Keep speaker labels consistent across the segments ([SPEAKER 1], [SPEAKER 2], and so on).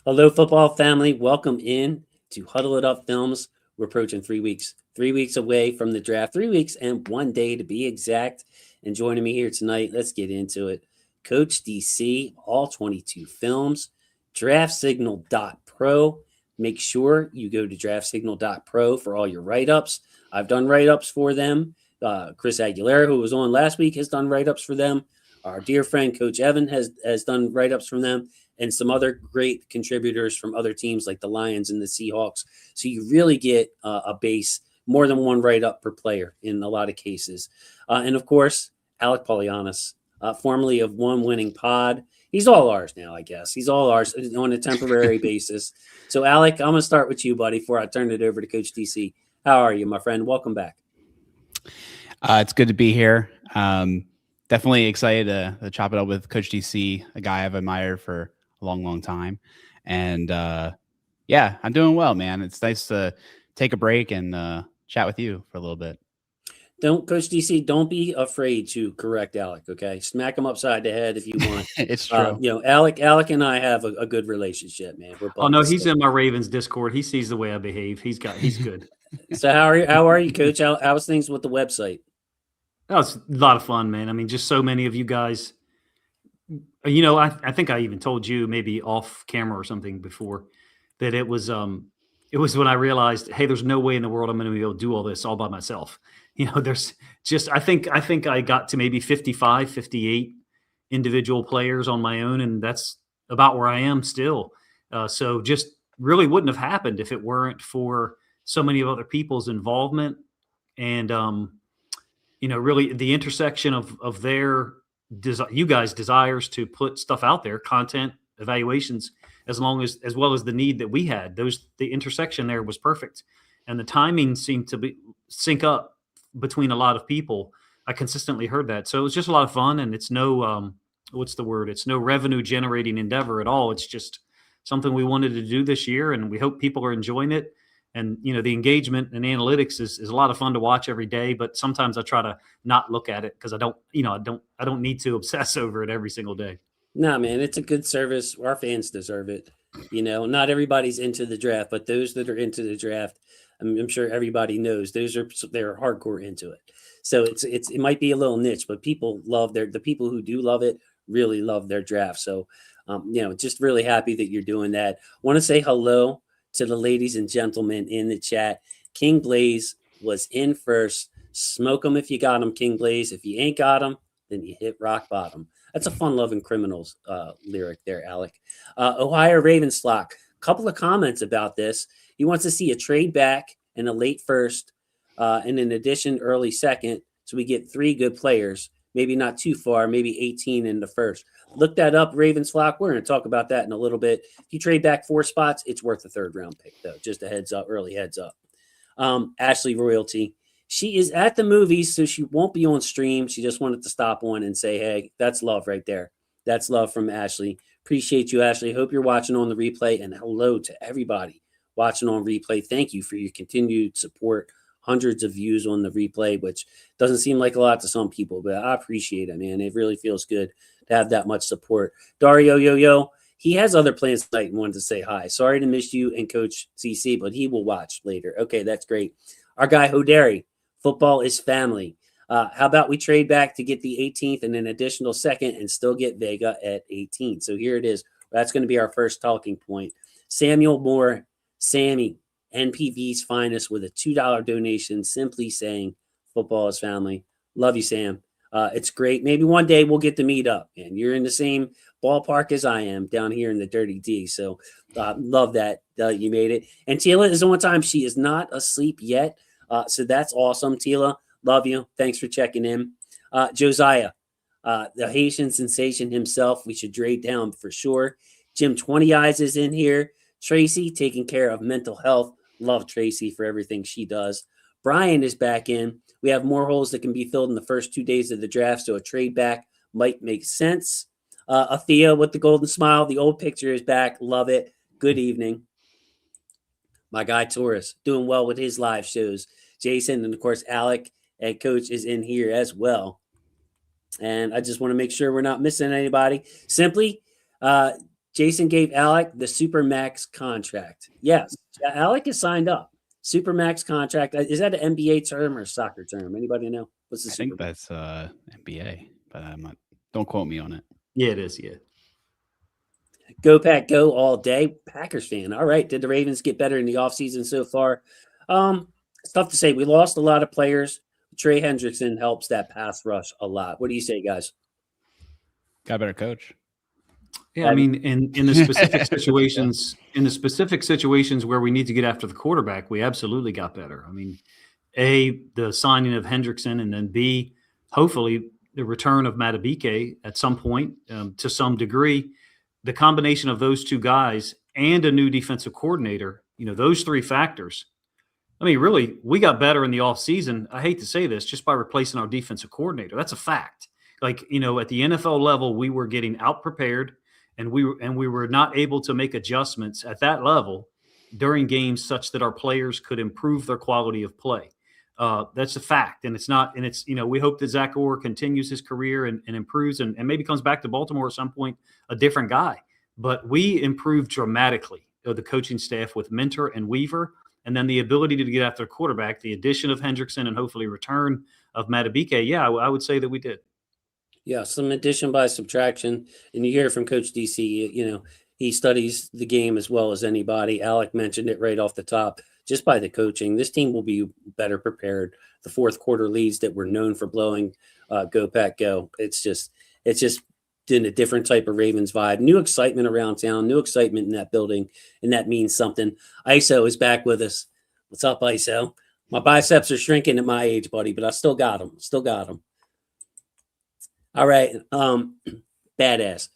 [SPEAKER 1] Hello, football family. Welcome in to Huddle It Up Films. We're approaching 3 weeks, 3 weeks away from the draft, 3 weeks and 1 day to be exact. And joining me here tonight, let's get into it. Coach DC, all 22 films, draftsignal.pro. Make sure you go to draftsignal.pro for all your write ups. I've done write ups for them. Chris Aguilera, who was on last week, has done write ups for them. Our dear friend, Coach Evan, has done write ups from them and some other great contributors from other teams like the Lions and the Seahawks. So you really get a base, more than one write-up per player in a lot of cases. And of course, Alec Polianis, formerly of One Winning Pod. He's all ours now, I guess. He's all ours on a temporary basis. So, Alec, I'm going to start with you, buddy, before I turn it over to Coach DC. How are you, my friend? Welcome back.
[SPEAKER 2] It's good to be here. Definitely excited to chop it up with Coach DC, a guy I've admired for a long time. And yeah, I'm doing well, man. It's nice to take a break and chat with you for a little bit.
[SPEAKER 1] Coach DC, don't be afraid to correct Alec, okay? Smack him upside the head if you want.
[SPEAKER 2] It's true.
[SPEAKER 1] Alec and I have a good relationship, man. We're
[SPEAKER 3] buddies. Oh, no, he's in my Ravens Discord. He sees the way I behave. He's good.
[SPEAKER 1] So how are you, Coach? How's things with the website?
[SPEAKER 3] Oh, it's a lot of fun, man. I mean, just so many of you guys. You know, I think I even told you maybe off camera or something before that it was when I realized, hey, there's no way in the world I'm going to be able to do all this all by myself. You know, there's just I think I got to maybe 55, 58 individual players on my own, and that's about where I am still. So just really wouldn't have happened if it weren't for so many of other people's involvement and really the intersection of their you guys' desires to put stuff out there, content, evaluations, as well as the need that we had. The intersection there was perfect, and the timing seemed to sync up between a lot of people. I consistently heard that, so it was just a lot of fun, and it's no what's the word? It's no revenue generating endeavor at all. It's just something we wanted to do this year, and we hope people are enjoying it. And, the engagement and analytics is a lot of fun to watch every day, but sometimes I try to not look at it because I don't need to obsess over it every single day.
[SPEAKER 1] Nah, man, it's a good service. Our fans deserve it. Not everybody's into the draft, but those that are into the draft, I'm sure everybody knows they're hardcore into it. So it might be a little niche, but people love the people who do love it really love their draft. So, just really happy that you're doing that. Want to say hello to the ladies and gentlemen in the chat. King Blaze was in first. Smoke them if you got them, King Blaze. If you ain't got them, then you hit rock bottom. That's a fun-loving criminals lyric there, Alec. Ohio Ravens flock. Couple of comments about this. He wants to see a trade back and a late first, and in addition, early second, so we get 3 good players. Maybe not too far, maybe 18 in the first. Look that up, Ravens flock. We're going to talk about that in a little bit. If you trade back 4 spots, it's worth a 3rd-round pick, though. Just a heads up, early heads up. Ashley Royalty. She is at the movies, so she won't be on stream. She just wanted to stop on and say, hey, that's love right there. That's love from Ashley. Appreciate you, Ashley. Hope you're watching on the replay. And hello to everybody watching on replay. Thank you for your continued support. Hundreds of views on the replay, which doesn't seem like a lot to some people, but I appreciate it, man. It really feels good to have that much support. Dario Yo-Yo, he has other plans tonight and wanted to say hi. Sorry to miss you and Coach CC, but he will watch later. Okay, that's great. Our guy Hoderi, football is family. How about we trade back to get the 18th and an additional second and still get Vega at 18? So here it is. That's going to be our first talking point. Samuel Moore, Sammy, NPV's finest with a $2 donation, simply saying football is family. Love you, Sam. It's great. Maybe one day we'll get to meet up, and you're in the same ballpark as I am down here in the Dirty D. So love that you made it. And Tila is on time. She is not asleep yet. So that's awesome. Tila, love you. Thanks for checking in. Josiah, the Haitian sensation himself. We should trade down for sure. Jim 20 Eyes is in here. Tracy taking care of mental health. Love Tracy for everything she does. Brian is back in. We have more holes that can be filled in the first 2 days of the draft, so a trade back might make sense. Athea with the golden smile. The old picture is back. Love it. Good evening. My guy Taurus doing well with his live shows. Jason and, of course, Alec and Coach is in here as well. And I just want to make sure we're not missing anybody. Simply, Jason gave Alec the Supermax contract. Yes, Alec is signed up. Supermax contract. Is that an NBA term or a soccer term? Anybody know? What's the
[SPEAKER 2] I think
[SPEAKER 1] Supermax?
[SPEAKER 2] that's NBA, but I'm not. Don't quote me on it.
[SPEAKER 3] Yeah, it is. Yeah.
[SPEAKER 1] Go Pack Go all day. Packers fan. All right. Did the Ravens get better in the offseason so far? It's tough to say. We lost a lot of players. Trey Hendrickson helps that pass rush a lot. What do you say, guys?
[SPEAKER 2] Got a better coach.
[SPEAKER 3] Yeah, I mean, in the specific situations where we need to get after the quarterback, we absolutely got better. I mean, A, the signing of Hendrickson, and then B, hopefully the return of Matabike at some point to some degree. The combination of those two guys and a new defensive coordinator, those three factors. I mean, really, we got better in the offseason. I hate to say this, just by replacing our defensive coordinator. That's a fact. Like, at the NFL level, we were getting out prepared, and we were not able to make adjustments at that level during games such that our players could improve their quality of play. That's a fact. And we hope that Zach Orr continues his career and improves and maybe comes back to Baltimore at some point, a different guy. But we improved dramatically, the coaching staff with Mentor and Weaver, and then the ability to get after the quarterback, the addition of Hendrickson and hopefully return of Matabike. Yeah, I would say that we did.
[SPEAKER 1] Yeah, some addition by subtraction. And you hear from Coach DC, he studies the game as well as anybody. Alec mentioned it right off the top. Just by the coaching, this team will be better prepared. The fourth quarter leads that we're known for blowing, go Pack Go. It's just in a different type of Ravens vibe. New excitement around town, new excitement in that building, and that means something. ISO is back with us. What's up, ISO? My biceps are shrinking at my age, buddy, but I still got them. All right. Badass.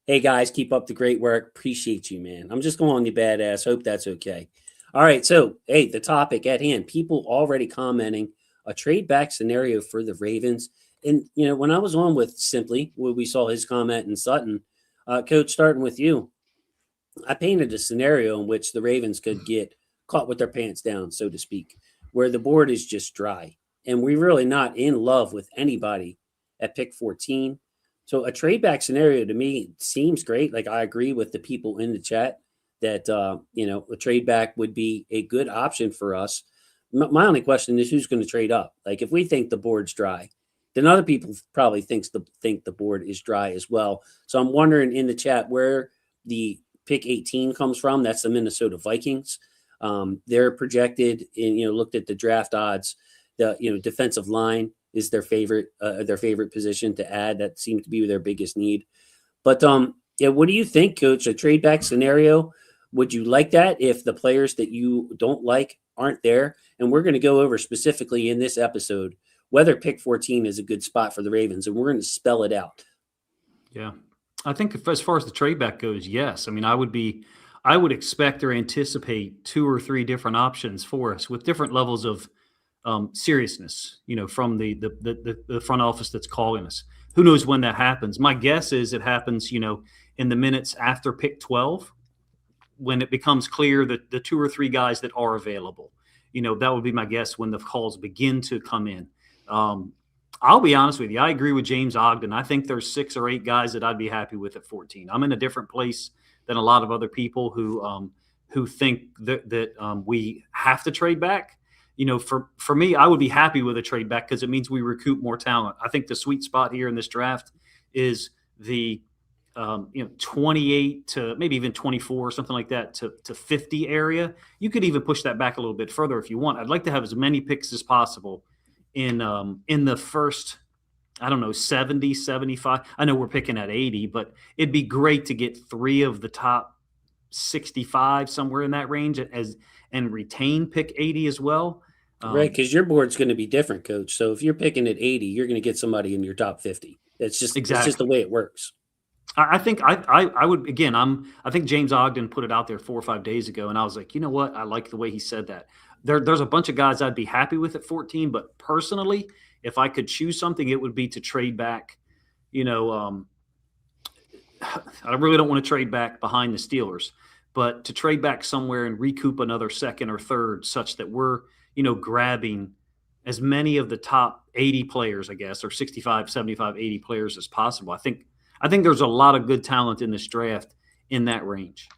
[SPEAKER 1] Hey, guys, keep up the great work. Appreciate you, man. I'm just calling you badass. Hope that's okay. All right. So, hey, the topic at hand, people already commenting a trade back scenario for the Ravens. And, when I was on with Simply, when we saw his comment in Sutton, Coach, starting with you, I painted a scenario in which the Ravens could get caught with their pants down, so to speak, where the board is just dry. And we're really not in love with anybody at pick 14. So a trade back scenario to me seems great. Like, I agree with the people in the chat that, a trade back would be a good option for us. My only question is who's going to trade up? Like, if we think the board's dry, then other people probably think the board is dry as well. So I'm wondering in the chat where the pick 18 comes from. That's the Minnesota Vikings. They're projected looked at the draft odds, the, defensive line is their favorite position to add. That seems to be their biggest need. But what do you think, Coach? A trade back scenario? Would you like that if the players that you don't like aren't there? And we're going to go over specifically in this episode whether pick 14 is a good spot for the Ravens, and we're going to spell it out.
[SPEAKER 3] Yeah, I think as far as the trade back goes, yes. I mean, I would expect or anticipate 2 or 3 different options for us with different levels of seriousness, from the front office that's calling us. Who knows when that happens? My guess is it happens, in the minutes after pick 12, when it becomes clear that the 2 or 3 guys that are available, that would be my guess when the calls begin to come in. I'll be honest with you. I agree with James Ogden. I think there's 6 or 8 guys that I'd be happy with at 14. I'm in a different place than a lot of other people who think that we have to trade back. For me, I would be happy with a trade back because it means we recoup more talent. I think the sweet spot here in this draft is the 28 to maybe even 24 or something like that to 50 area. You could even push that back a little bit further if you want. I'd like to have as many picks as possible in the first, 70, 75. I know we're picking at 80, but it'd be great to get 3 of the top 65, somewhere in that range, and retain pick 80 as well.
[SPEAKER 1] Right, because your board's going to be different, Coach. So if you're picking at 80, you're going to get somebody in your top 50. It's just the way it works.
[SPEAKER 3] I think I would, again, I think James Ogden put it out there 4 or 5 days ago, and I was like, you know what? I like the way he said that. There's a bunch of guys I'd be happy with at 14, but personally, if I could choose something, it would be to trade back. I really don't want to trade back behind the Steelers, but to trade back somewhere and recoup another second or third such that we're, grabbing as many of the top 80 players, I guess, or 65, 75, 80 players as possible. I think there's a lot of good talent in this draft in that range.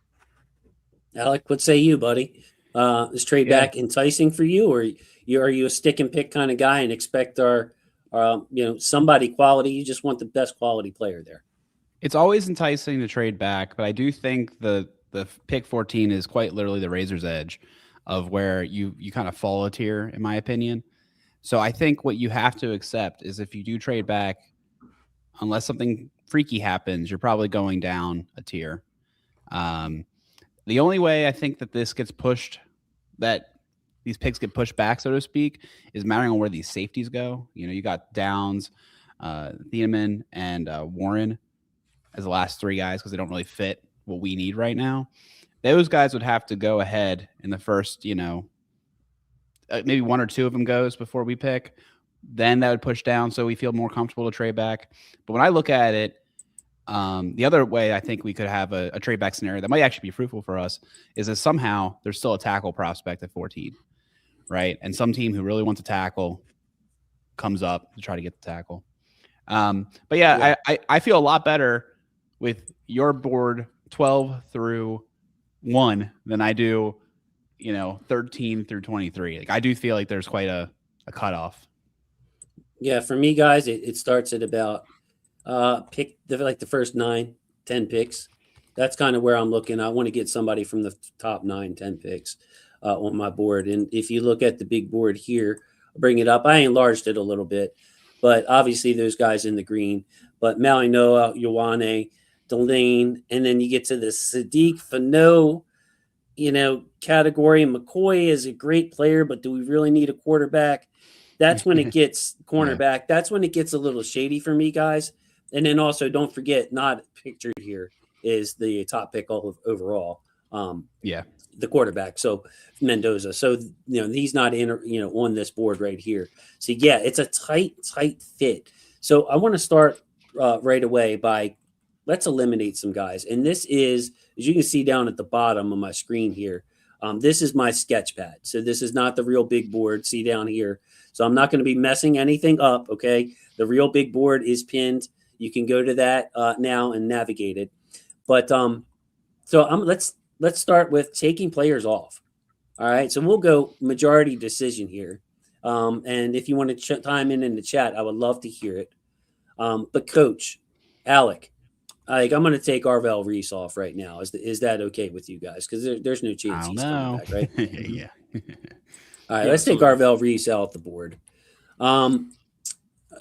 [SPEAKER 1] Alec, what say you, buddy? Is trade
[SPEAKER 2] Yeah.
[SPEAKER 1] back enticing for you, or are you a stick and pick kind of guy and expect somebody quality? You just want the best quality player there.
[SPEAKER 2] It's always enticing to trade back, but I do think the pick 14 is quite literally the razor's edge of where you kind of fall a tier, in my opinion. So I think what you have to accept is if you do trade back, unless something freaky happens, you're probably going down a tier. The only way I think that this gets pushed, that these picks get pushed back, so to speak, is mattering on where these safeties go. You know, you got Downs, Thieneman, and Warren as the last three guys because they don't really fit what we need right now. Those guys would have to go ahead in the first, maybe one or two of them goes before we pick. Then that would push down so we feel more comfortable to trade back. But when I look at it, the other way I think we could have a trade back scenario that might actually be fruitful for us is that somehow there's still a tackle prospect at 14, right? And some team who really wants to tackle comes up to try to get the tackle. But yeah. I feel a lot better with your board 12 through 1 than I do, 13 through 23. Like I do feel like there's quite a cutoff.
[SPEAKER 1] Yeah, for me, guys, it starts at about pick the first 9-10 picks. That's kind of where I'm looking. I want to get somebody from the top 9-10 picks on my board. And if you look at the big board here, I'll bring it up. I enlarged it a little bit, but obviously those guys in the green. But Malinois, Ioane, Delane, and then you get to the Sadiq Fano, category. McCoy is a great player, but do we really need a quarterback? That's when it gets cornerback. Yeah. That's when it gets a little shady for me, guys. And then also don't forget, not pictured here is the top pick overall. The quarterback. So Mendoza. So, he's not on this board right here. So yeah, it's a tight fit. So I want to start right away by let's eliminate some guys. And this is, as you can see down at the bottom of my screen here, this is my sketch pad. So this is not the real big board. See down here. So I'm not going to be messing anything up. Okay. The real big board is pinned. You can go to that now and navigate it. But let's start with taking players off. All right. So we'll go majority decision here. And if you want to chime in the chat, I would love to hear it. But Coach, Alec, I'm going to take Arvell Reese off right now. Is that okay with you guys? Because there's no chance he's coming back, right?
[SPEAKER 2] Yeah.
[SPEAKER 1] All right, let's take Arvell Reese out the board.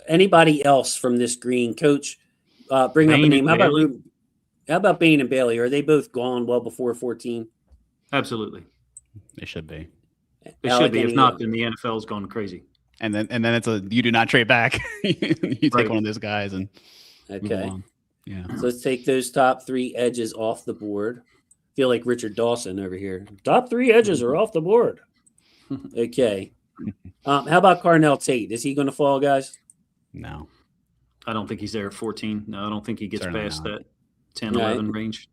[SPEAKER 1] Anybody else from this green? Coach, bring up a name. How about Bain and Bailey? Are they both gone well before 14?
[SPEAKER 3] Absolutely.
[SPEAKER 2] They should be.
[SPEAKER 3] They should be. If not, then the NFL's gone crazy.
[SPEAKER 2] And then it's you do not trade back. You take one of those guys and move on. Yeah.
[SPEAKER 1] So let's take those top 3 edges off the board. Feel like Richard Dawson over here. Top 3 edges are off the board. Okay. How about Carnell Tate? Is he going to fall, guys?
[SPEAKER 2] No.
[SPEAKER 3] I don't think he's there at 14. No, I don't think he gets past that 10, 11 range.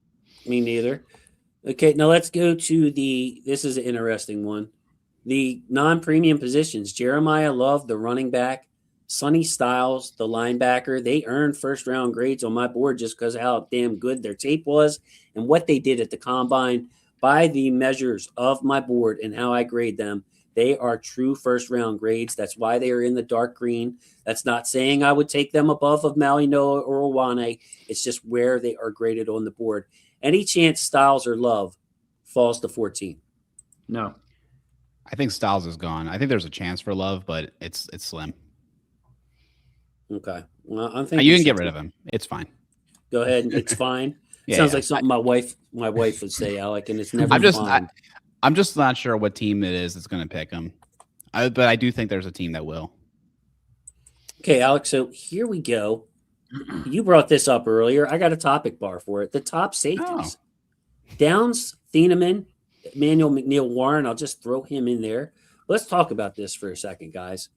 [SPEAKER 1] Me neither. Okay, now let's go to this is an interesting one. The non-premium positions. Jeremiah Love, the running back. Sonny Styles, the linebacker. They earned first-round grades on my board just because of how damn good their tape was and what they did at the combine. By the measures of my board and how I grade them, they are true first-round grades. That's why they are in the dark green. That's not saying I would take them above of Malinois or Ioane. It's just where they are graded on the board. Any chance Styles or Love falls to 14?
[SPEAKER 3] No.
[SPEAKER 2] I think Styles is gone. I think there's a chance for Love, but it's slim.
[SPEAKER 1] Okay. Well, I'm thinking
[SPEAKER 2] you can get rid of him. It's fine.
[SPEAKER 1] Go ahead. It's fine. Sounds like something my wife would say, Alec, and it's never fine.
[SPEAKER 2] I'm just not sure what team it is that's going to pick him. But I do think there's a team that will.
[SPEAKER 1] Okay, Alex, so here we go. You brought this up earlier. I got a topic bar for it. The top safeties. Downs, Thieneman, Emmanuel McNeil Warren. I'll just throw him in there. Let's talk about this for a second, guys.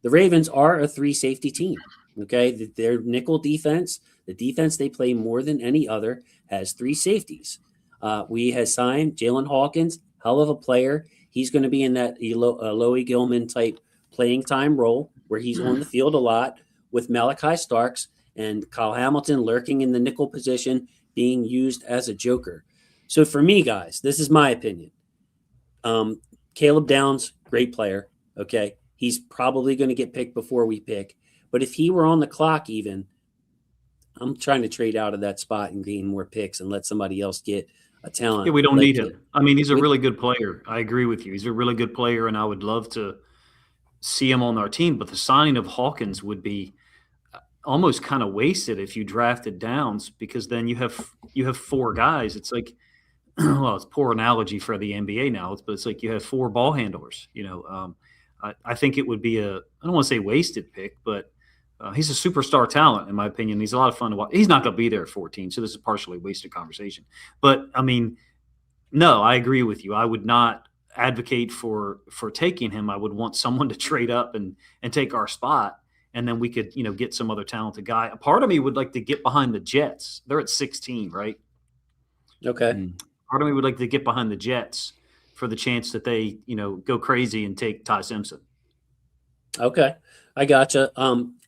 [SPEAKER 1] The Ravens are a 3-safety team. Okay, their nickel defense, the defense they play more than any other, has 3 safeties. We have signed Jalen Hawkins, hell of a player. He's going to be in that Eloy Gilman type playing time role where he's on the field a lot with Malachi Starks and Kyle Hamilton lurking in the nickel position. being used as a joker. So for me, guys, this is my opinion. Caleb Downs, great player. Okay. He's probably going to get picked before we pick. But if he were on the clock even, I'm trying to trade out of that spot and gain more picks and let somebody else get a talent.
[SPEAKER 3] Yeah, we don't
[SPEAKER 1] like
[SPEAKER 3] need him. I mean, he's a
[SPEAKER 1] we-
[SPEAKER 3] really good player. I agree with you. He's a really good player, and I would love to see him on our team. But the signing of Hawkins would be almost kind of wasted if you drafted Downs, because then you have four guys. It's like, well, it's a poor analogy for the NBA now, but it's like you have four ball handlers. I think it would be I don't want to say wasted pick, but he's a superstar talent, in my opinion. He's a lot of fun to watch. He's not going to be there at 14, so this is partially a wasted conversation. But, I mean, no, I agree with you. I would not advocate for taking him. I would want someone to trade up and take our spot, and then we could, get some other talented guy. A part of me would like to get behind the Jets. They're at 16, right?
[SPEAKER 1] Okay.
[SPEAKER 3] Part of me would like to get behind the Jets for the chance that they, go crazy and take Ty Simpson.
[SPEAKER 1] Okay. I gotcha.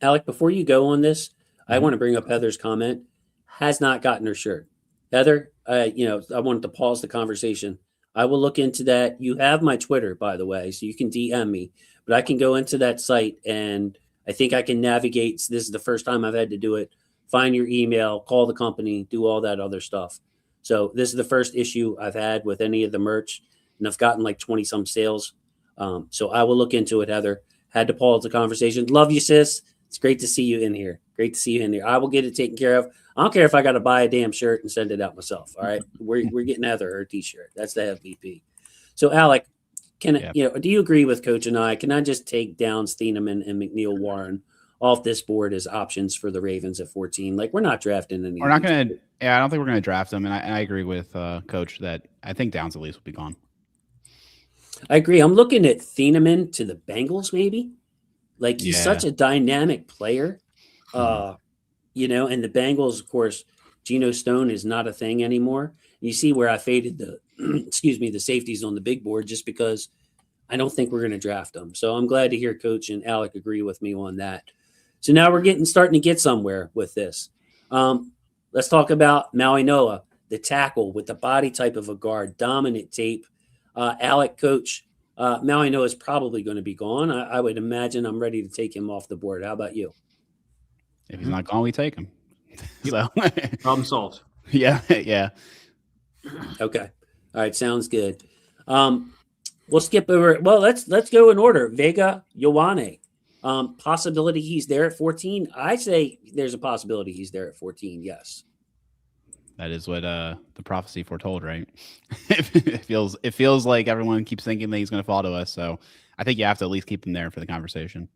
[SPEAKER 1] Alec, before you go on this, I want to bring up Heather's comment. Has not gotten her shirt. Heather, I wanted to pause the conversation. I will look into that. You have my Twitter, by the way, so you can DM me, but I can go into that site and I think I can navigate. This is the first time I've had to do it. Find your email, call the company, do all that other stuff. So this is the first issue I've had with any of the merch, and I've gotten like 20 some sales. So I will look into it, Heather. Had to pause the conversation. Love you, sis. It's great to see you in here. Great to see you in here. I will get it taken care of. I don't care if I got to buy a damn shirt and send it out myself. All right. We're getting Heather her t-shirt. That's the FVP. So Alec, do you agree with Coach and I? Can I just take Downs, Thieneman, and McNeil Warren off this board as options for the Ravens at 14? Like, we're not drafting any.
[SPEAKER 2] We're not going to. Yeah, I don't think we're going to draft them, and I agree with Coach that I think Downs at least will be gone.
[SPEAKER 1] I agree. I'm looking at Thieneman to the Bengals, maybe. Like, he's such a dynamic player. And the Bengals, of course, Geno Stone is not a thing anymore. You see where I faded the the safeties on the big board just because I don't think we're going to draft them. So I'm glad to hear Coach and Alec agree with me on that. So now we're starting to get somewhere with this. Let's talk about Maui Noah, the tackle with the body type of a guard, dominant tape. Alec, Coach, Maui Noah is probably going to be gone. I would imagine I'm ready to take him off the board. How about you?
[SPEAKER 2] If he's not gone, we take him. So
[SPEAKER 3] Problem solved.
[SPEAKER 2] Yeah.
[SPEAKER 1] Okay. All right. Sounds good. We'll skip over. Well, let's go in order. Vega Ioane. Possibility he's there at 14. I say there's a possibility he's there at 14. Yes.
[SPEAKER 2] That is what the prophecy foretold, right? It feels like everyone keeps thinking that he's going to fall to us. So I think you have to at least keep him there for the conversation.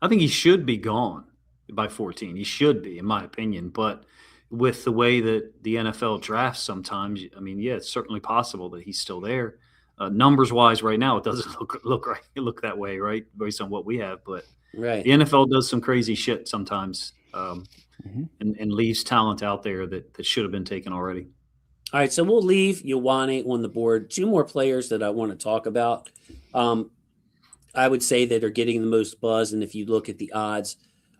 [SPEAKER 3] I think he should be gone by 14. He should be, in my opinion. But with the way that the NFL drafts sometimes, I mean, yeah, it's certainly possible that he's still there. Numbers wise, right now, it doesn't look that way, right? Based on what we have, but
[SPEAKER 1] right,
[SPEAKER 3] the NFL does some crazy shit sometimes, and leaves talent out there that should have been taken already.
[SPEAKER 1] All right, so we'll leave Ioane on the board. Two more players that I want to talk about. I would say that are getting the most buzz, and if you look at the odds,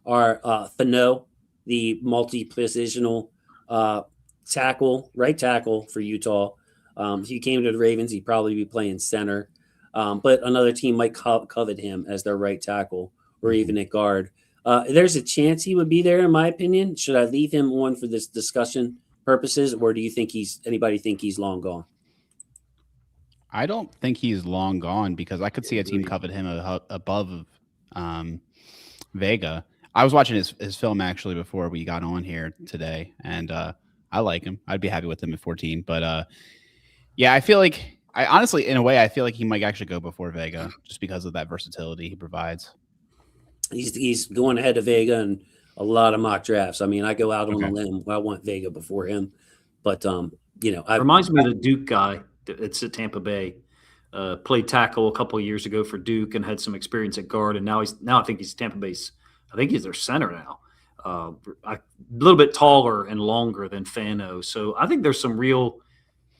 [SPEAKER 1] are Fano, the multi-positional right tackle for Utah. If he came to the Ravens, he'd probably be playing center. But another team might covet him as their right tackle or even at guard. There's a chance he would be there, in my opinion. Should I leave him on for this discussion purposes, or do you think anybody think he's long gone?
[SPEAKER 2] I don't think he's long gone because I could see a team covet him above Vega. I was watching his film actually before we got on here today, and I like him. I'd be happy with him at 14. But yeah, I feel like honestly, in a way, I feel like he might actually go before Vega just because of that versatility he provides.
[SPEAKER 1] He's going ahead of Vega in a lot of mock drafts. I mean, I go out on a limb. I want Vega before him, but
[SPEAKER 3] reminds me of the Duke guy that's at Tampa Bay. Played tackle a couple of years ago for Duke and had some experience at guard, and now I think he's Tampa Bay's. I think he's their center now. A little bit taller and longer than Fano, so I think there's some real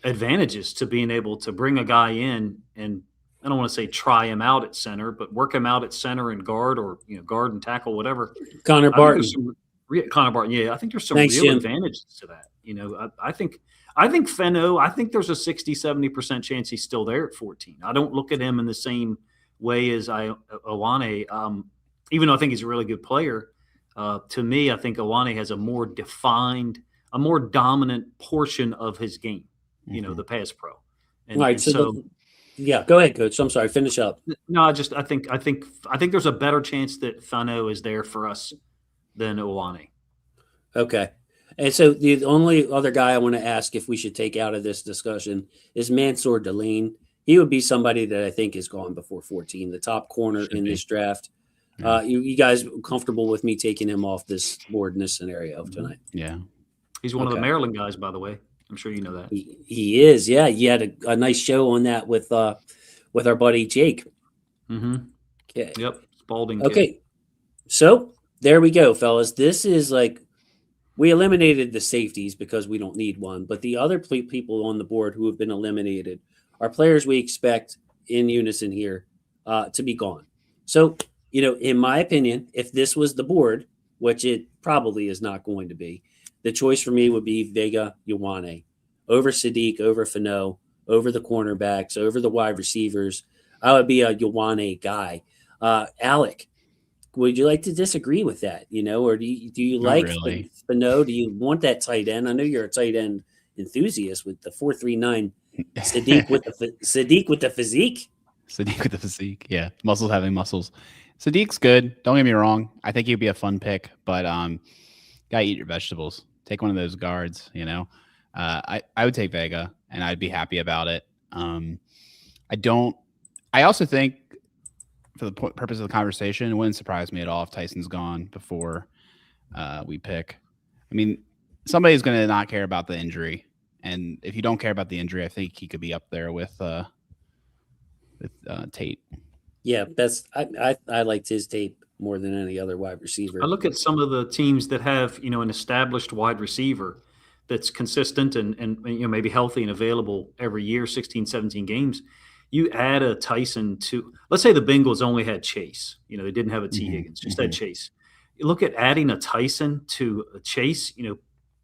[SPEAKER 3] advantages to being able to bring a guy in and I don't want to say try him out at center, but work him out at center and guard or guard and tackle, whatever.
[SPEAKER 1] Connor Barton.
[SPEAKER 3] Connor Barton, yeah. I think there's some
[SPEAKER 1] Thanks,
[SPEAKER 3] real
[SPEAKER 1] Jim.
[SPEAKER 3] advantages to that. I think Fenno, I think there's a 60-70% chance he's still there at 14. I don't look at him in the same way as Owane, even though I think he's a really good player. To me, I think Owane has a more defined, a more dominant portion of his game, the pass pro.
[SPEAKER 1] All right. So, yeah, go ahead, Coach. I'm sorry. Finish up.
[SPEAKER 3] No, I think there's a better chance that Fenno is there for us than Owane.
[SPEAKER 1] Okay. And so the only other guy I want to ask if we should take out of this discussion is Mansour Deline. He would be somebody that I think is gone before 14, the top corner in this draft. Yeah. You guys comfortable with me taking him off this board in this scenario tonight?
[SPEAKER 2] Yeah.
[SPEAKER 3] He's one of the Maryland guys, by the way. I'm sure you know that.
[SPEAKER 1] He is. Yeah. He had a nice show on that with our buddy Jake.
[SPEAKER 3] Mm-hmm.
[SPEAKER 1] Okay.
[SPEAKER 3] Yep. Spalding.
[SPEAKER 1] Okay. Kid. So there we go, fellas. This is like, we eliminated the safeties because we don't need one, but the other people on the board who have been eliminated are players we expect in unison here to be gone. So, in my opinion, if this was the board, which it probably is not going to be, the choice for me would be Vega Ioane over Sadiq, over Fenno, over the cornerbacks, over the wide receivers. I would be a Ioane guy. Alec, would you like to disagree with that? Or do you like Fenno? Do you want that tight end? I know you're a tight end enthusiast with the 4.39 Sadiq with the physique.
[SPEAKER 2] Sadiq with the physique, yeah, muscles having muscles. Sadiq's good. Don't get me wrong. I think he'd be a fun pick, but gotta eat your vegetables. Take one of those guards. I would take Vega, and I'd be happy about it. I also think, for the purpose of the conversation, it wouldn't surprise me at all if Tyson's gone before we pick. I mean, somebody's going to not care about the injury, and if you don't care about the injury, I think he could be up there with Tate.
[SPEAKER 1] Yeah, I liked his tape more than any other wide receiver.
[SPEAKER 3] I look at some of the teams that have an established wide receiver that's consistent and maybe healthy and available every year, 16, 17 games. You add a Tyson to, let's say the Bengals only had Chase. They didn't have a T. Higgins, just had Chase. You look at adding a Tyson to a Chase,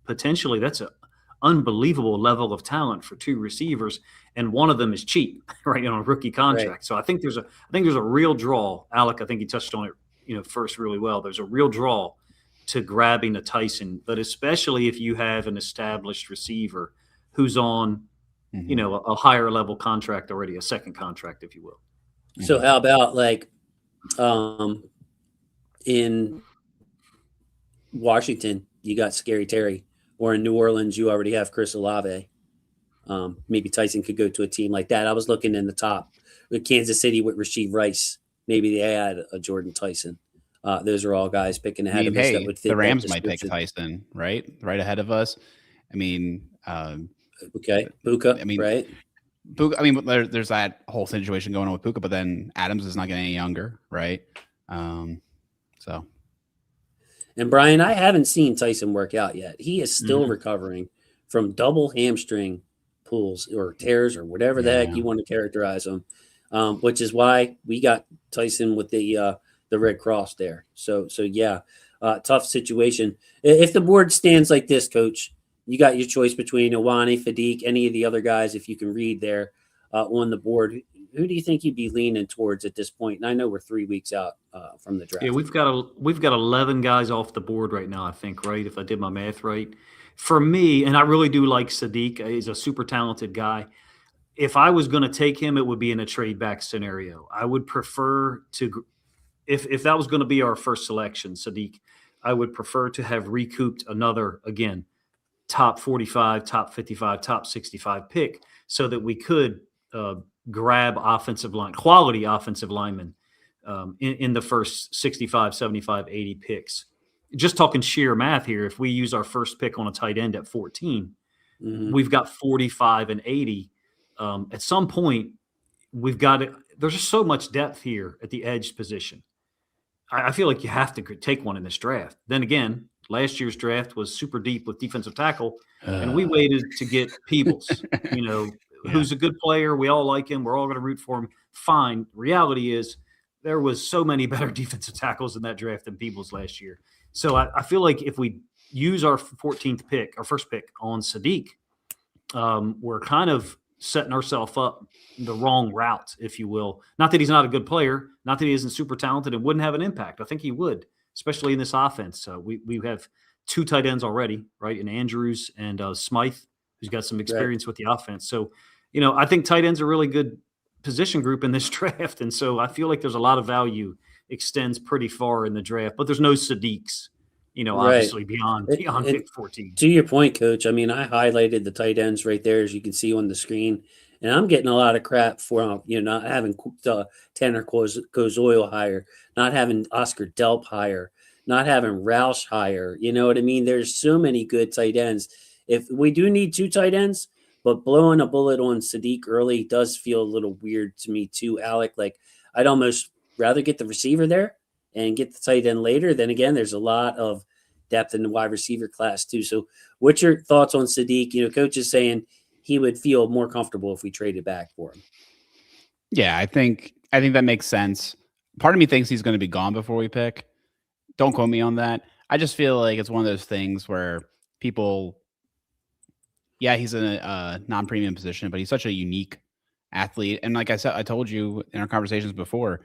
[SPEAKER 3] potentially that's an unbelievable level of talent for two receivers, and one of them is cheap, right, on a rookie contract. Right. So I think there's a real draw. Alec, I think you touched on it, first really well. There's a real draw to grabbing a Tyson, but especially if you have an established receiver who's on a higher level contract already, a second contract, if you will.
[SPEAKER 1] So how about like in Washington, you got Scary Terry, or in New Orleans, you already have Chris Olave. Maybe Tyson could go to a team like that. I was looking in the top with Kansas City with Rasheed Rice. Maybe they had a Jordan Tyson. Those are all guys picking ahead of us. That would fit
[SPEAKER 2] the Rams might pick Tyson, right ahead of us. I mean,
[SPEAKER 1] okay, Puka. Right.
[SPEAKER 2] Puka. There's that whole situation going on with Puka, but then Adams is not getting any younger, right? So.
[SPEAKER 1] And Brian, I haven't seen Tyson work out yet. He is still recovering from double hamstring pulls or tears or whatever the heck you want to characterize them, which is why we got Tyson with the Red Cross there. So yeah, tough situation. If the board stands like this, Coach, you got your choice between Ioane, Fadiq, any of the other guys, if you can read there on the board. Who do you think you'd be leaning towards at this point? And I know we're 3 weeks out from the draft.
[SPEAKER 3] Yeah, we've got 11 guys off the board right now, I think, right? If I did my math right. For me, and I really do like Sadiq. He's a super talented guy. If I was going to take him, it would be in a trade back scenario. I would prefer to, if that was going to be our first selection, Sadiq, I would prefer to have recouped another, again, top 45, top 55, top 65 pick so that we could grab quality offensive linemen in the first 65, 75, 80 picks. Just talking sheer math here, if we use our first pick on a tight end at 14, we've got 45 and 80. At some point, we've got it. There's just so much depth here at the edge position. I feel like you have to take one in this draft. Then again, last year's draft was super deep with defensive tackle, and we waited to get Peebles, who's a good player. We all like him. We're all going to root for him. Fine. Reality is there was so many better defensive tackles in that draft than Peebles last year. So I feel like if we use our 14th pick, our first pick on Sadiq, we're kind of setting ourselves up the wrong route, if you will. Not that he's not a good player, not that he isn't super talented and wouldn't have an impact. I think he would, especially in this offense. We have 2 tight ends already, right? In Andrews and Smythe, who's got some experience with the offense. So, I think tight ends are a really good position group in this draft. And so I feel like there's a lot of value extends pretty far in the draft, but there's no Sadiqs, obviously beyond pick 14.
[SPEAKER 1] To your point, Coach, I mean, I highlighted the tight ends right there, as you can see on the screen, and I'm getting a lot of crap for not having Tanner Kozoil higher, not having Oscar Delp higher, not having Roush higher. You know what I mean? There's so many good tight ends. If we do need 2 tight ends, but blowing a bullet on Sadiq early does feel a little weird to me too, Alec. Like, I'd almost rather get the receiver there and get the tight end later. Then again, there's a lot of depth in the wide receiver class too. So what's your thoughts on Sadiq? Coach is saying he would feel more comfortable if we traded back for him.
[SPEAKER 2] Yeah, I think that makes sense. Part of me thinks he's going to be gone before we pick. Don't quote me on that. I just feel like it's one of those things where people, he's in a non-premium position, but he's such a unique athlete. And like I said, I told you in our conversations before,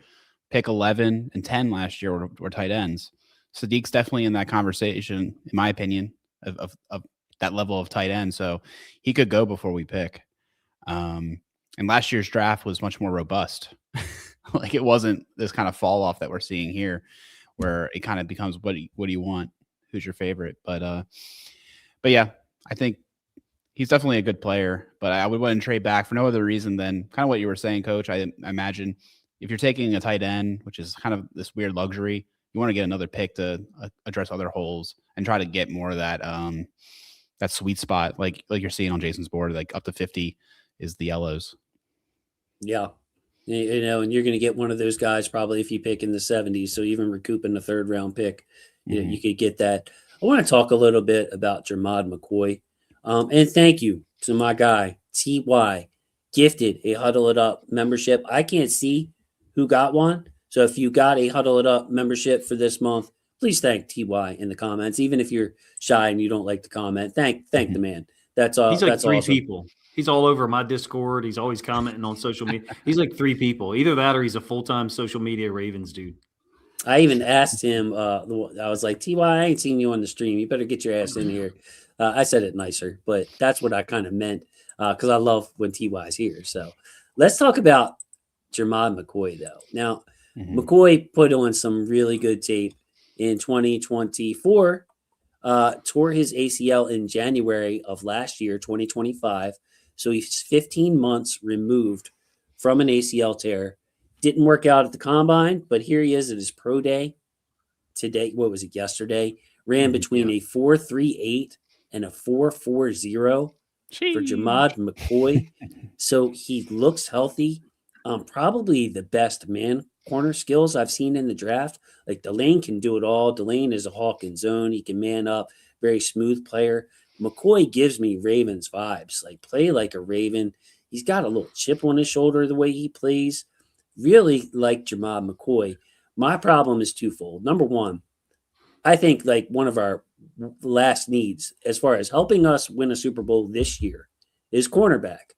[SPEAKER 2] pick 11 and 10 last year were tight ends. Sadiq's definitely in that conversation, in my opinion, of that level of tight end. So he could go before we pick. And last year's draft was much more robust. Like, it wasn't this kind of fall off that we're seeing here, where it kind of becomes what do you want? Who's your favorite? But yeah, I think he's definitely a good player, but I wouldn't trade back for no other reason than kind of what you were saying, Coach. I imagine if you're taking a tight end, which is kind of this weird luxury, you want to get another pick to address other holes and try to get more of that that sweet spot, like you're seeing on Jason's board, like up to 50 is the yellows.
[SPEAKER 1] Yeah. And you're going to get one of those guys probably if you pick in the 70s. So even recouping the 3rd round pick, you could get that. I want to talk a little bit about Jermod McCoy. And thank you to my guy, TY, gifted a Huddle It Up membership. I can't see who got one. So if you got a Huddle It Up membership for this month, please thank TY in the comments. Even if you're shy and you don't like to comment, thank the man. That's all.
[SPEAKER 3] He's like
[SPEAKER 1] that's
[SPEAKER 3] 3
[SPEAKER 1] awesome.
[SPEAKER 3] people. He's all over my Discord. He's always commenting on social media. He's like 3 people. Either that or he's a full-time social media Ravens dude.
[SPEAKER 1] I even asked him, I was like, TY, I ain't seen you on the stream. You better get your ass in here. I said it nicer, but that's what I kind of meant because I love when TY's here. So let's talk about Jermod McCoy, though. Now, McCoy put on some really good tape in 2024, tore his ACL in January of last year, 2025. So he's 15 months removed from an ACL tear. Didn't work out at the combine, but here he is at his pro day today. What was it, yesterday? Ran between a 4.38 and a 4.40 for Jermod McCoy. So he looks healthy. Probably the best man corner skills I've seen in the draft. Like, Delane can do it all. Delane is a hawk in zone. He can man up. Very smooth player. McCoy gives me Ravens vibes. Like, play like a Raven. He's got a little chip on his shoulder the way he plays. Really like Jermod McCoy. My problem is twofold. Number one, I think like one of our last needs as far as helping us win a Super Bowl this year is cornerback.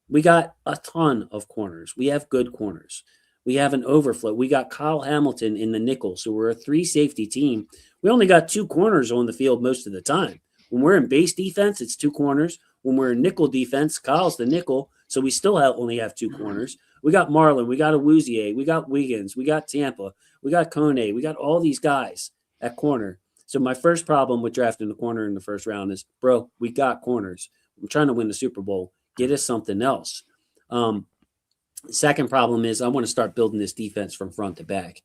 [SPEAKER 1] We got a ton of corners. We have good corners. We have an overflow. We got Kyle Hamilton in the nickel, so we're a 3-safety team. We only got 2 corners on the field most of the time. When we're in base defense, it's 2 corners. When we're in nickel defense, Kyle's the nickel, so we still only have 2 corners. We got Marlon, we got Awuzie, we got Wiggins, we got Tampa, we got Kone, we got all these guys at corner. So my first problem with drafting the corner in the first round is, bro, we got corners. I'm trying to win the Super Bowl. Get us something else. Second problem is I want to start building this defense from front to back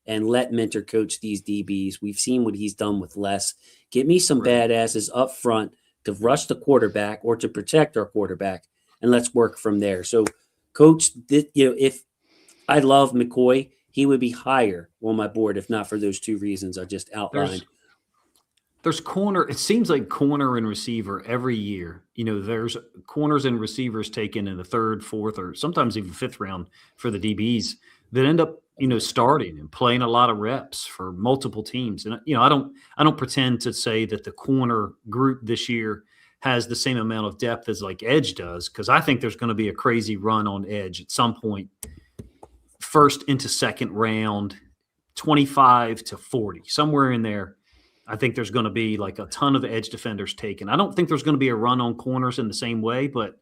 [SPEAKER 1] and let Minter coach these DBs. We've seen what he's done with Les. Get me some badasses up front to rush the quarterback or to protect our quarterback, and let's work from there. So, Coach, if I love McCoy, he would be higher on my board if not for those 2 reasons I just outlined.
[SPEAKER 3] There's corner. It seems like corner and receiver every year. There's corners and receivers taken in the 3rd, 4th, or sometimes even 5th round for the DBs. that end up, starting and playing a lot of reps for multiple teams. And I don't pretend to say that the corner group this year has the same amount of depth as like edge does, because I think there's going to be a crazy run on edge at some point, first into second round, 25 to 40, somewhere in there. I think there's going to be like a ton of edge defenders taken. I don't think there's going to be a run on corners in the same way, but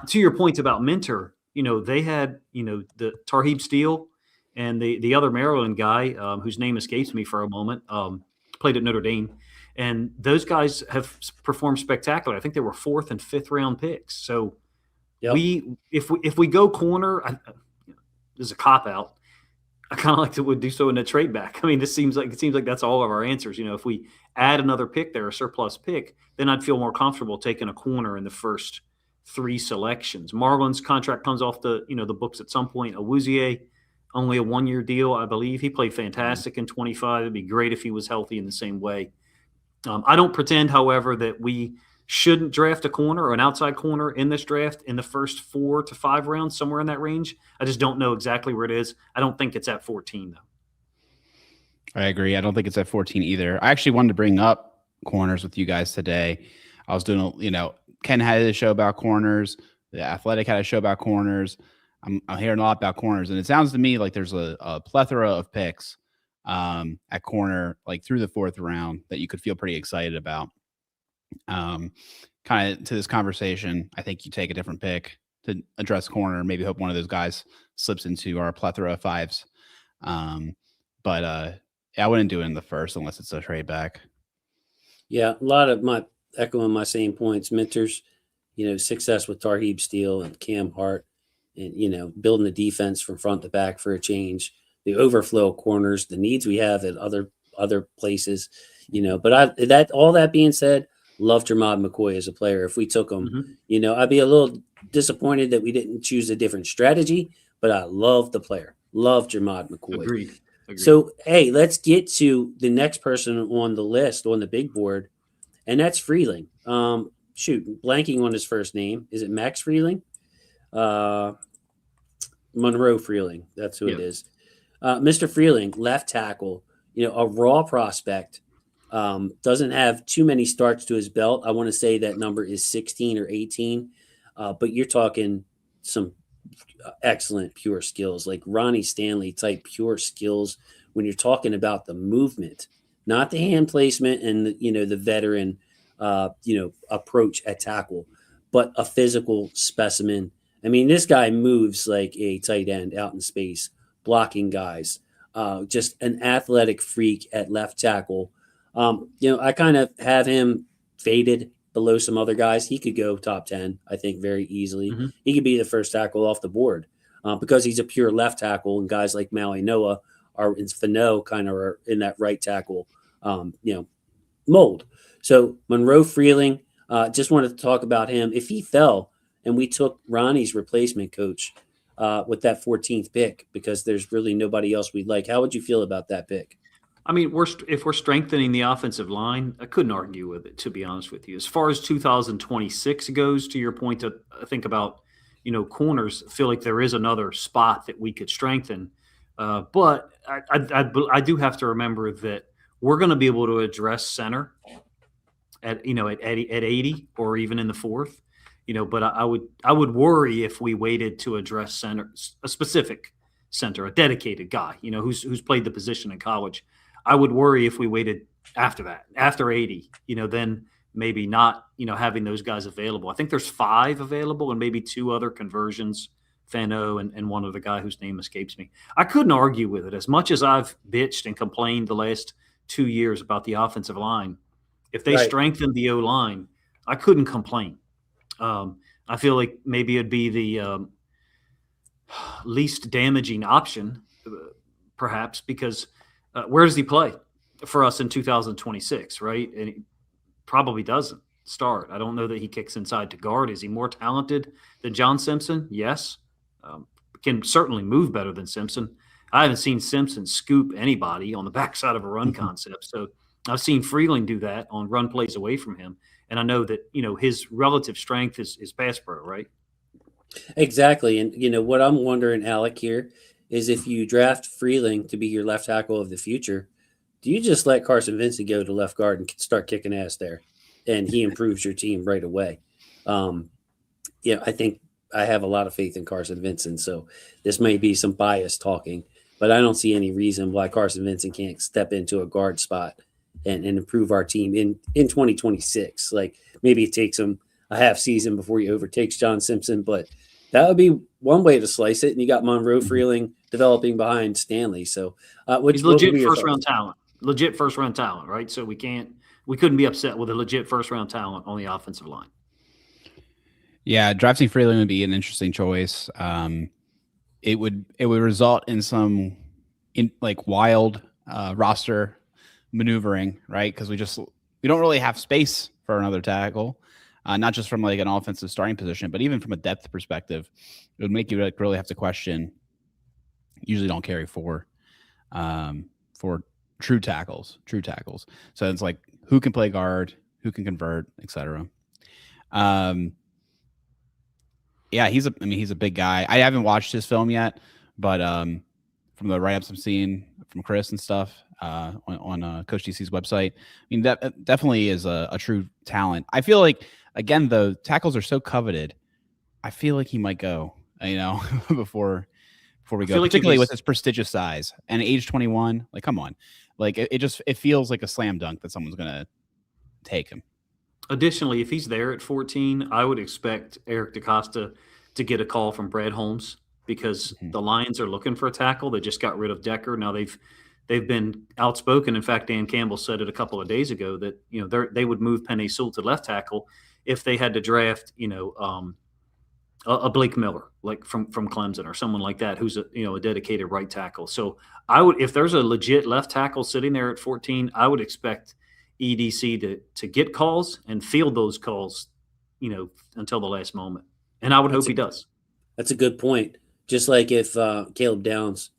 [SPEAKER 3] to your point about Minter, they had, the Tarheeb Steele and the other Maryland guy, whose name escapes me for a moment, played at Notre Dame. And those guys have performed spectacular. I think they were 4th and 5th round picks. So if we go corner, this is a cop out. I kind of like to would do so in a trade back. I mean, it seems like that's all of our answers. If we add another pick there, a surplus pick, then I'd feel more comfortable taking a corner in the first 3 selections. Marlon's contract comes off the books at some point. Awuzie, only a 1-year deal, I believe. He played fantastic in 25. It'd be great if he was healthy in the same way. I don't pretend, however, that we shouldn't draft a corner or an outside corner in this draft in the first 4 to 5 rounds, somewhere in that range. I just don't know exactly where it is. I don't think it's at 14, though.
[SPEAKER 2] I agree. I don't think it's at 14 either. I actually wanted to bring up corners with you guys today. I was doing, Ken had a show about corners. The Athletic had a show about corners. I'm hearing a lot about corners, and it sounds to me like there's a plethora of picks at corner, like through the 4th round, that you could feel pretty excited about. Kind of to this conversation, I think you take a different pick to address corner. Maybe hope one of those guys slips into our plethora of 5s. But I wouldn't do it in the first unless it's a trade back.
[SPEAKER 1] Yeah, a lot of echoing my same points. Minter's, success with Tarheeb Steele and Cam Hart, and building the defense from front to back for a change. The overflow of corners, the needs we have at other places, But all that being said, love Jermod McCoy as a player. If we took him, I'd be a little disappointed that we didn't choose a different strategy. But I love the player. Love Jermod McCoy.
[SPEAKER 3] Agreed.
[SPEAKER 1] So, hey, let's get to the next person on the list on the big board, and that's Freeling. Blanking on his first name. Is it Max Freeling? Monroe Freeling. That's who it is. Mr. Freeling, left tackle, a raw prospect, doesn't have too many starts to his belt. I want to say that number is 16 or 18, but you're talking some excellent pure skills, like Ronnie Stanley type pure skills when you're talking about the movement, not the hand placement and the veteran approach at tackle, but a physical specimen. I mean, this guy moves like a tight end out in space, blocking guys, just an athletic freak at left tackle. I kind of have him faded below some other guys. He could go top 10, I think, very easily. Mm-hmm. He could be the first tackle off the board because he's a pure left tackle, and guys like Maui Noah and Fano kind of are in that right tackle, mold. So Monroe Freeling, just wanted to talk about him. If he fell and we took Ronnie's replacement coach with that 14th pick, because there's really nobody else we'd like, how would you feel about that pick?
[SPEAKER 3] I mean, if we're strengthening the offensive line, I couldn't argue with it, to be honest with you. As far as 2026 goes, to your point, I think about, corners, I feel like there is another spot that we could strengthen. But I do have to remember that we're going to be able to address center at 80 or even in the 4th, but I would worry if we waited to address center, a specific center, a dedicated guy, who's played the position in college. I would worry if we waited after that, after 80, then maybe not, having those guys available. I think there's 5 available and maybe 2 other conversions, Fano and one other guy whose name escapes me. I couldn't argue with it. As much as I've bitched and complained the last 2 years about the offensive line, if they strengthened the O-line, I couldn't complain. I feel like maybe it'd be the least damaging option, perhaps, because where does he play for us in 2026, right? And he probably doesn't start. I don't know that he kicks inside to guard. Is he more talented than John Simpson? Yes. Can certainly move better than Simpson. I haven't seen Simpson scoop anybody on the backside of a run concept. So I've seen Freeling do that on run plays away from him. And I know that, his relative strength is pass pro, right?
[SPEAKER 1] Exactly. And, what I'm wondering, Alec, here is if you draft Freeling to be your left tackle of the future, do you just let Carson Vincent go to left guard and start kicking ass there? And he improves your team right away. I think I have a lot of faith in Carson Vincent. So this may be some bias talking, but I don't see any reason why Carson Vincent can't step into a guard spot and improve our team in 2026. Like maybe it takes him a half season before he overtakes John Simpson, but that would be one way to slice it. And you got Monroe Freeling developing behind Stanley. So
[SPEAKER 3] he's legit first round talent. Legit first round talent, right? So we couldn't be upset with a legit first round talent on the offensive line.
[SPEAKER 2] Yeah, drafting Freeling would be an interesting choice. It would result in some wild roster maneuvering, right? Because we don't really have space for another tackle, not just from like an offensive starting position, but even from a depth perspective, it would make you really have to question. Usually don't carry for true tackles. So it's like who can play guard, who can convert, etc. Yeah, he's a big guy. I haven't watched his film yet, but from the write-ups I'm seeing from Chris and stuff on Coach DC's website, I mean that definitely is a true talent. I feel like again though tackles are so coveted. I feel like he might go, before we go, particularly with his prestigious size and age 21. Like, come on, like it feels like a slam dunk that someone's gonna take him.
[SPEAKER 3] Additionally, if he's there at 14, I would expect Eric DaCosta to get a call from Brad Holmes because the Lions are looking for a tackle. They just got rid of Decker. Now they've been outspoken. In fact, Dan Campbell said it a couple of days ago that they would move Penei Sewell to left tackle if they had to draft a Blake Miller like from Clemson or someone like that who's a dedicated right tackle. So I would, if there's a legit left tackle sitting there at 14, I would expect EDC to get calls and field those calls, until the last moment. And I would hope he does.
[SPEAKER 1] That's a good point. Just like if Caleb Downs,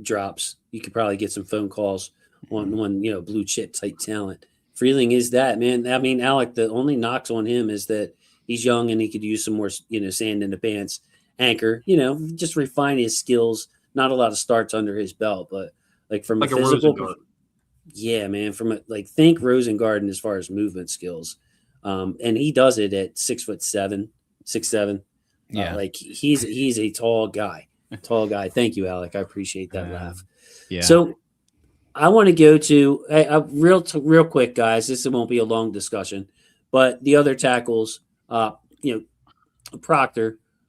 [SPEAKER 1] drops, you could probably get some phone calls on blue chip type talent. Freeling is that, man. I mean, Alec, the only knocks on him is that he's young and he could use some more, sand in the pants. Anchor, just refine his skills. Not a lot of starts under his belt, but like from a physical. Yeah, man. Think Rosengarten as far as movement skills, and he does it at 6'7", 6'7".
[SPEAKER 2] Yeah,
[SPEAKER 1] he's a tall guy. Thank you, Alec. I appreciate that laugh.
[SPEAKER 2] Yeah.
[SPEAKER 1] So I want to go to real quick, guys. This won't be a long discussion, but the other tackles, Proctor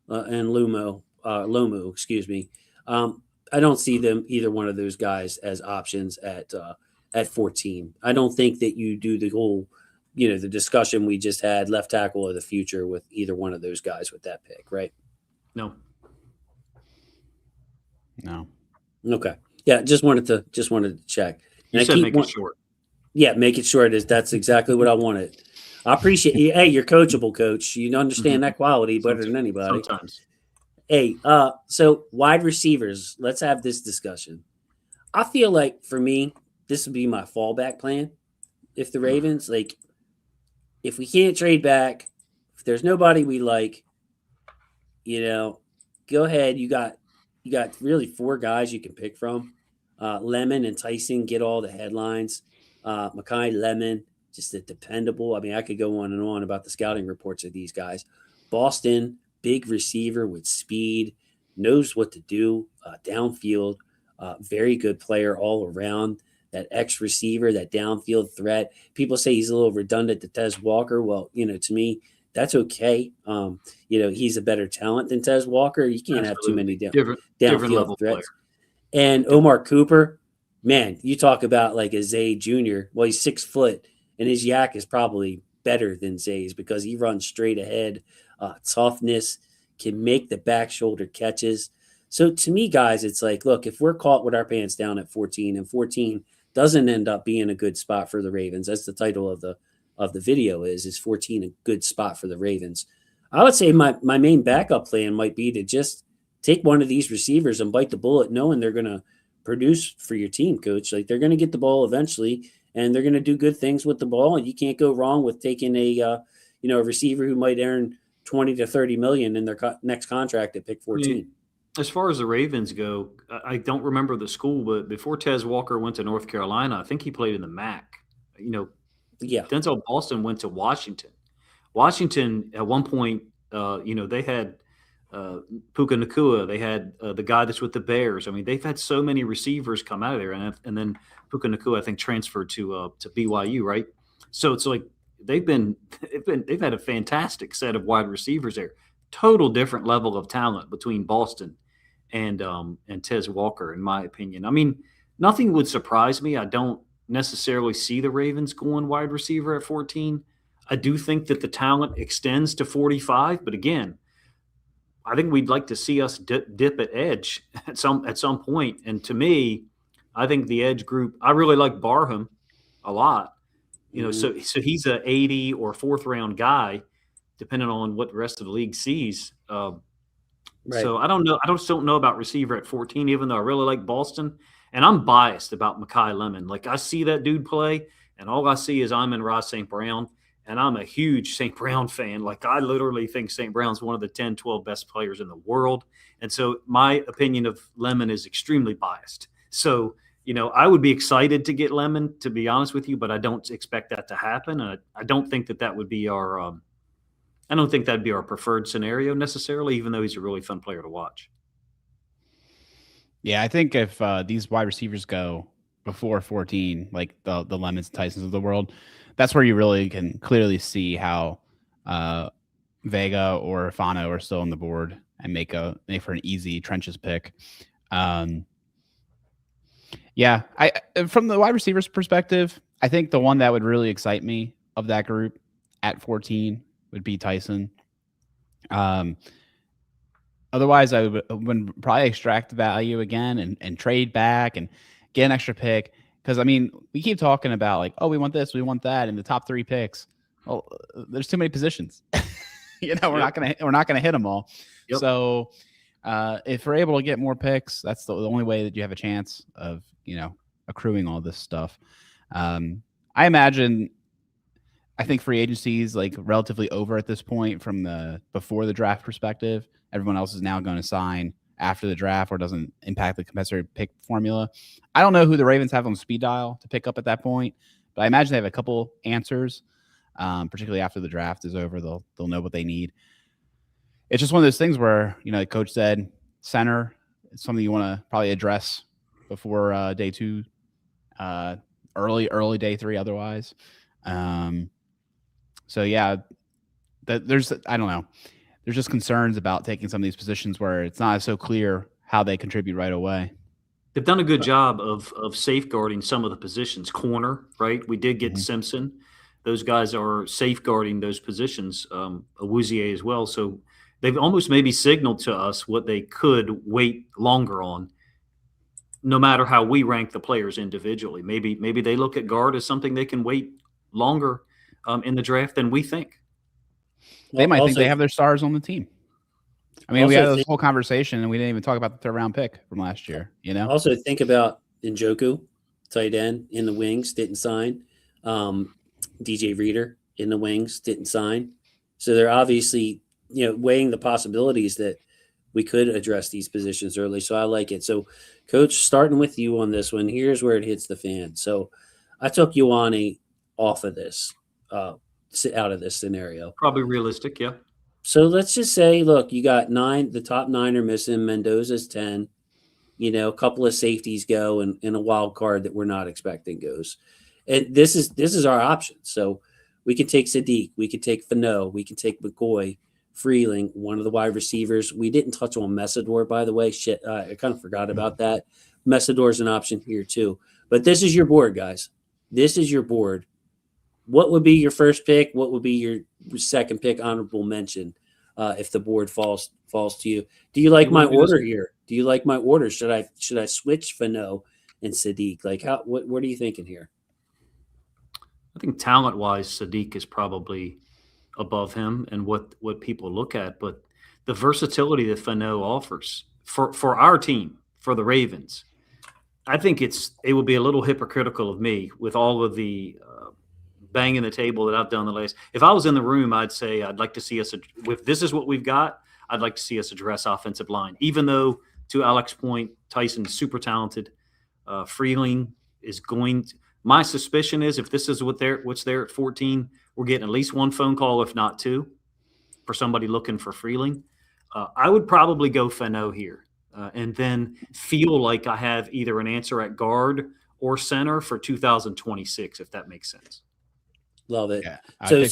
[SPEAKER 1] and Lomo, excuse me. I don't see them either one of those guys as options at 14. I don't think that you do the whole, the discussion we just had, left tackle of the future with either one of those guys with that pick, right?
[SPEAKER 3] No.
[SPEAKER 1] Okay. Yeah, just wanted to check.
[SPEAKER 3] And you said make it short.
[SPEAKER 1] Yeah, make it short. That's exactly what I wanted. I appreciate you. Hey, you're coachable, coach. You understand that quality better than anybody.
[SPEAKER 3] Sometimes.
[SPEAKER 1] Hey, so wide receivers, let's have this discussion. I feel like for me, this would be my fallback plan. If the Ravens, if we can't trade back, if there's nobody we like, go ahead. You got really 4 guys you can pick from. Lemon and Tyson get all the headlines. Mekhi Lemon, just a dependable. I mean, I could go on and on about the scouting reports of these guys. Boston, big receiver with speed, knows what to do downfield. Very good player all around. That X receiver, that downfield threat. People say he's a little redundant to Tez Walker. Well, to me, that's okay. He's a better talent than Tez Walker. You can't have too many downfield threats. And Omar Cooper, man, you talk about like a Zay Jr. Well, he's 6 foot, and his yak is probably better than Zay's because he runs straight ahead. Toughness, can make the back shoulder catches. So to me, guys, it's like, look, if we're caught with our pants down at 14 and 14 doesn't end up being a good spot for the Ravens, that's the title of the video is 14 a good spot for the Ravens. I would say my main backup plan might be to just take one of these receivers and bite the bullet knowing they're going to produce for your team, coach. Like they're going to get the ball eventually and they're going to do good things with the ball. And you can't go wrong with taking a receiver who might earn 20 to 30 million in their next contract at pick 14.
[SPEAKER 3] As far as the Ravens go, I don't remember the school, but before Tez Walker went to North Carolina, I think he played in the MAC. You know,
[SPEAKER 1] Yeah,
[SPEAKER 3] Denzel Boston went to Washington. Washington at one point, they had Puka Nakua. They had the guy that's with the Bears. I mean, they've had so many receivers come out of there, and then Puka Nakua, I think, transferred to BYU, right? So it's like they've had a fantastic set of wide receivers there. Total different level of talent between Boston and Tez Walker, in my opinion. I mean, nothing would surprise me. I don't necessarily see the Ravens going wide receiver at 14. I do think that the talent extends to 45, but again, I think we'd like to see us dip at edge at some point. And to me, I think the edge group. I really like Barham a lot. So he's a 80 or fourth round guy, depending on what the rest of the league sees.
[SPEAKER 1] right.
[SPEAKER 3] So I don't know. I just don't know about receiver at 14, even though I really like Boston. And I'm biased about Mekhi Lemon. Like I see that dude play, and all I see is Amon-Ra St. Brown. And I'm a huge St. Brown fan. Like I literally think St. Brown's one of the 10, 12 best players in the world. And so my opinion of Lemon is extremely biased. So, I would be excited to get Lemon, to be honest with you, but I don't expect that to happen. And I don't think that would be I don't think that'd be our preferred scenario necessarily, even though he's a really fun player to watch.
[SPEAKER 2] Yeah, I think if these wide receivers go before 14, like the Lemons, Tysons of the world, that's where you really can clearly see how Vega or Fano are still on the board and make for an easy trenches pick. Yeah, from the wide receivers perspective, I think the one that would really excite me of that group at 14 would be Tyson. Otherwise, I would probably extract value again and trade back and get an extra pick. Because, I mean, we keep talking about like, oh, we want this, we want that, in the top 3 picks. Well, there's too many positions. We're not gonna hit them all. Yep. So if we're able to get more picks, that's the only way that you have a chance of accruing all this stuff. I think free agency is like relatively over at this point from the before the draft perspective. Everyone else is now going to sign after the draft or doesn't impact the compensatory pick formula. I don't know who the Ravens have on speed dial to pick up at that point, but I imagine they have a couple answers, particularly after the draft is over. They'll know what they need. It's just one of those things where, the coach said center is something you want to probably address before day 2, early day 3 otherwise. So yeah, I don't know. There's just concerns about taking some of these positions where it's not so clear how they contribute right away.
[SPEAKER 3] They've done a good job of safeguarding some of the positions. Corner, right? We did get Simpson. Those guys are safeguarding those positions. Awuzie as well. So they've almost maybe signaled to us what they could wait longer on, no matter how we rank the players individually. Maybe they look at guard as something they can wait longer in the draft than we think.
[SPEAKER 2] They might think they have their stars on the team. I mean, we had this whole conversation and we didn't even talk about the third round pick from last year,
[SPEAKER 1] Also think about Njoku, tight end in the wings, didn't sign. DJ Reader in the wings didn't sign. So they're obviously, weighing the possibilities that we could address these positions early. So I like it. So Coach, starting with you on this one, here's where it hits the fan. So I took Ioane off of this, out of this scenario.
[SPEAKER 3] Probably realistic, yeah.
[SPEAKER 1] So let's just say, look, you got 9, the top 9 are missing. Mendoza's 10, a couple of safeties go and a wild card that we're not expecting goes. And this is our option. So we can take Sadiq, we can take Fano, we can take McCoy, Freeling, one of the wide receivers. We didn't touch on Messidor, by the way. Shit, I kind of forgot about that. Messidor's an option here too. But this is your board, guys. This is your board. What would be your first pick? What would be your second pick? Honorable mention, if the board falls to you. Do you like my order here? Do you like my order? Should I switch Fano and Sadiq? Like what are you thinking here?
[SPEAKER 3] I think talent-wise, Sadiq is probably above him and what people look at, but the versatility that Fano offers for our team, for the Ravens, I think it would be a little hypocritical of me with all of the banging the table that I've done the last. If I was in the room, I'd say I'd like to see us. If this is what we've got, I'd like to see us address offensive line. Even though, to Alex's point, Tyson's super talented. Freeling is going to, my suspicion is if this is what's there at 14, we're getting at least one phone call, if not two, for somebody looking for Freeling. I would probably go Fano here and then feel like I have either an answer at guard or center for 2026, if that makes sense.
[SPEAKER 1] Love it.
[SPEAKER 2] Yeah,
[SPEAKER 1] So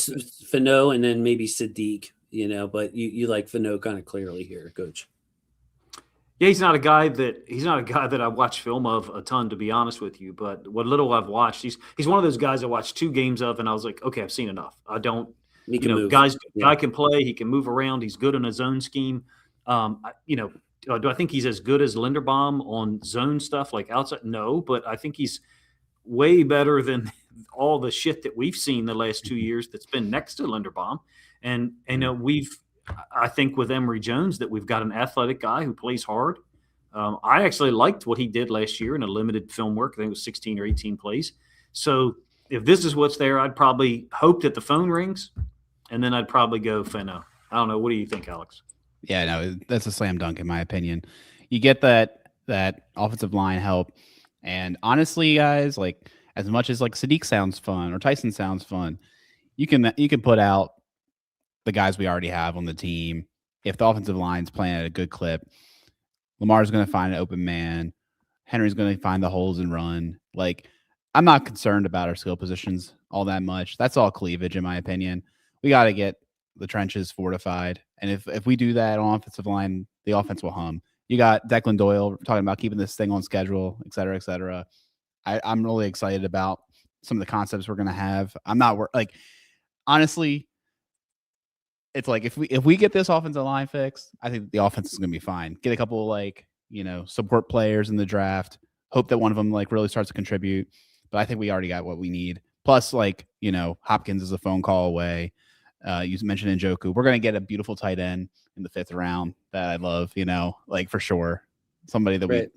[SPEAKER 1] Fano and then maybe Sadiq, but you like Fano kind of clearly here, Coach.
[SPEAKER 3] Yeah, he's not a guy that I watch film of a ton, to be honest with you. But what little I've watched, he's one of those guys I watched 2 games of, and I was like, okay, I've seen enough. I don't,
[SPEAKER 1] He can move.
[SPEAKER 3] Guy can play, he can move around, he's good in his zone scheme. Do I think he's as good as Linderbaum on zone stuff like outside? No, but I think he's way better than all the shit that we've seen the last 2 years that's been next to Linderbaum. And I think with Emory Jones that we've got an athletic guy who plays hard. I actually liked what he did last year in a limited film work. I think it was 16 or 18 plays. So if this is what's there, I'd probably hope that the phone rings, and then I'd probably go Fano. I don't know. What do you think, Alex?
[SPEAKER 2] Yeah, no, that's a slam dunk in my opinion. You get that offensive line help, and honestly, guys, like as much as like Sadiq sounds fun or Tyson sounds fun, you can put out the guys we already have on the team. If the offensive line's playing at a good clip, Lamar's going to find an open man. Henry's going to find the holes and run. Like, I'm not concerned about our skill positions all that much. That's all cleavage, in my opinion. We got to get the trenches fortified. And if we do that on offensive line, the offense will hum. You got Declan Doyle talking about keeping this thing on schedule, et cetera, et cetera. I'm really excited about some of the concepts we're going to have. I'm not like, honestly, it's like if we get this offensive line fixed, I think the offense is going to be fine. Get a couple support players in the draft. Hope that one of them really starts to contribute. But I think we already got what we need. Plus, Hopkins is a phone call away. You mentioned Njoku. We're going to get a beautiful tight end in the 5th round that I love. For sure, somebody that
[SPEAKER 1] right.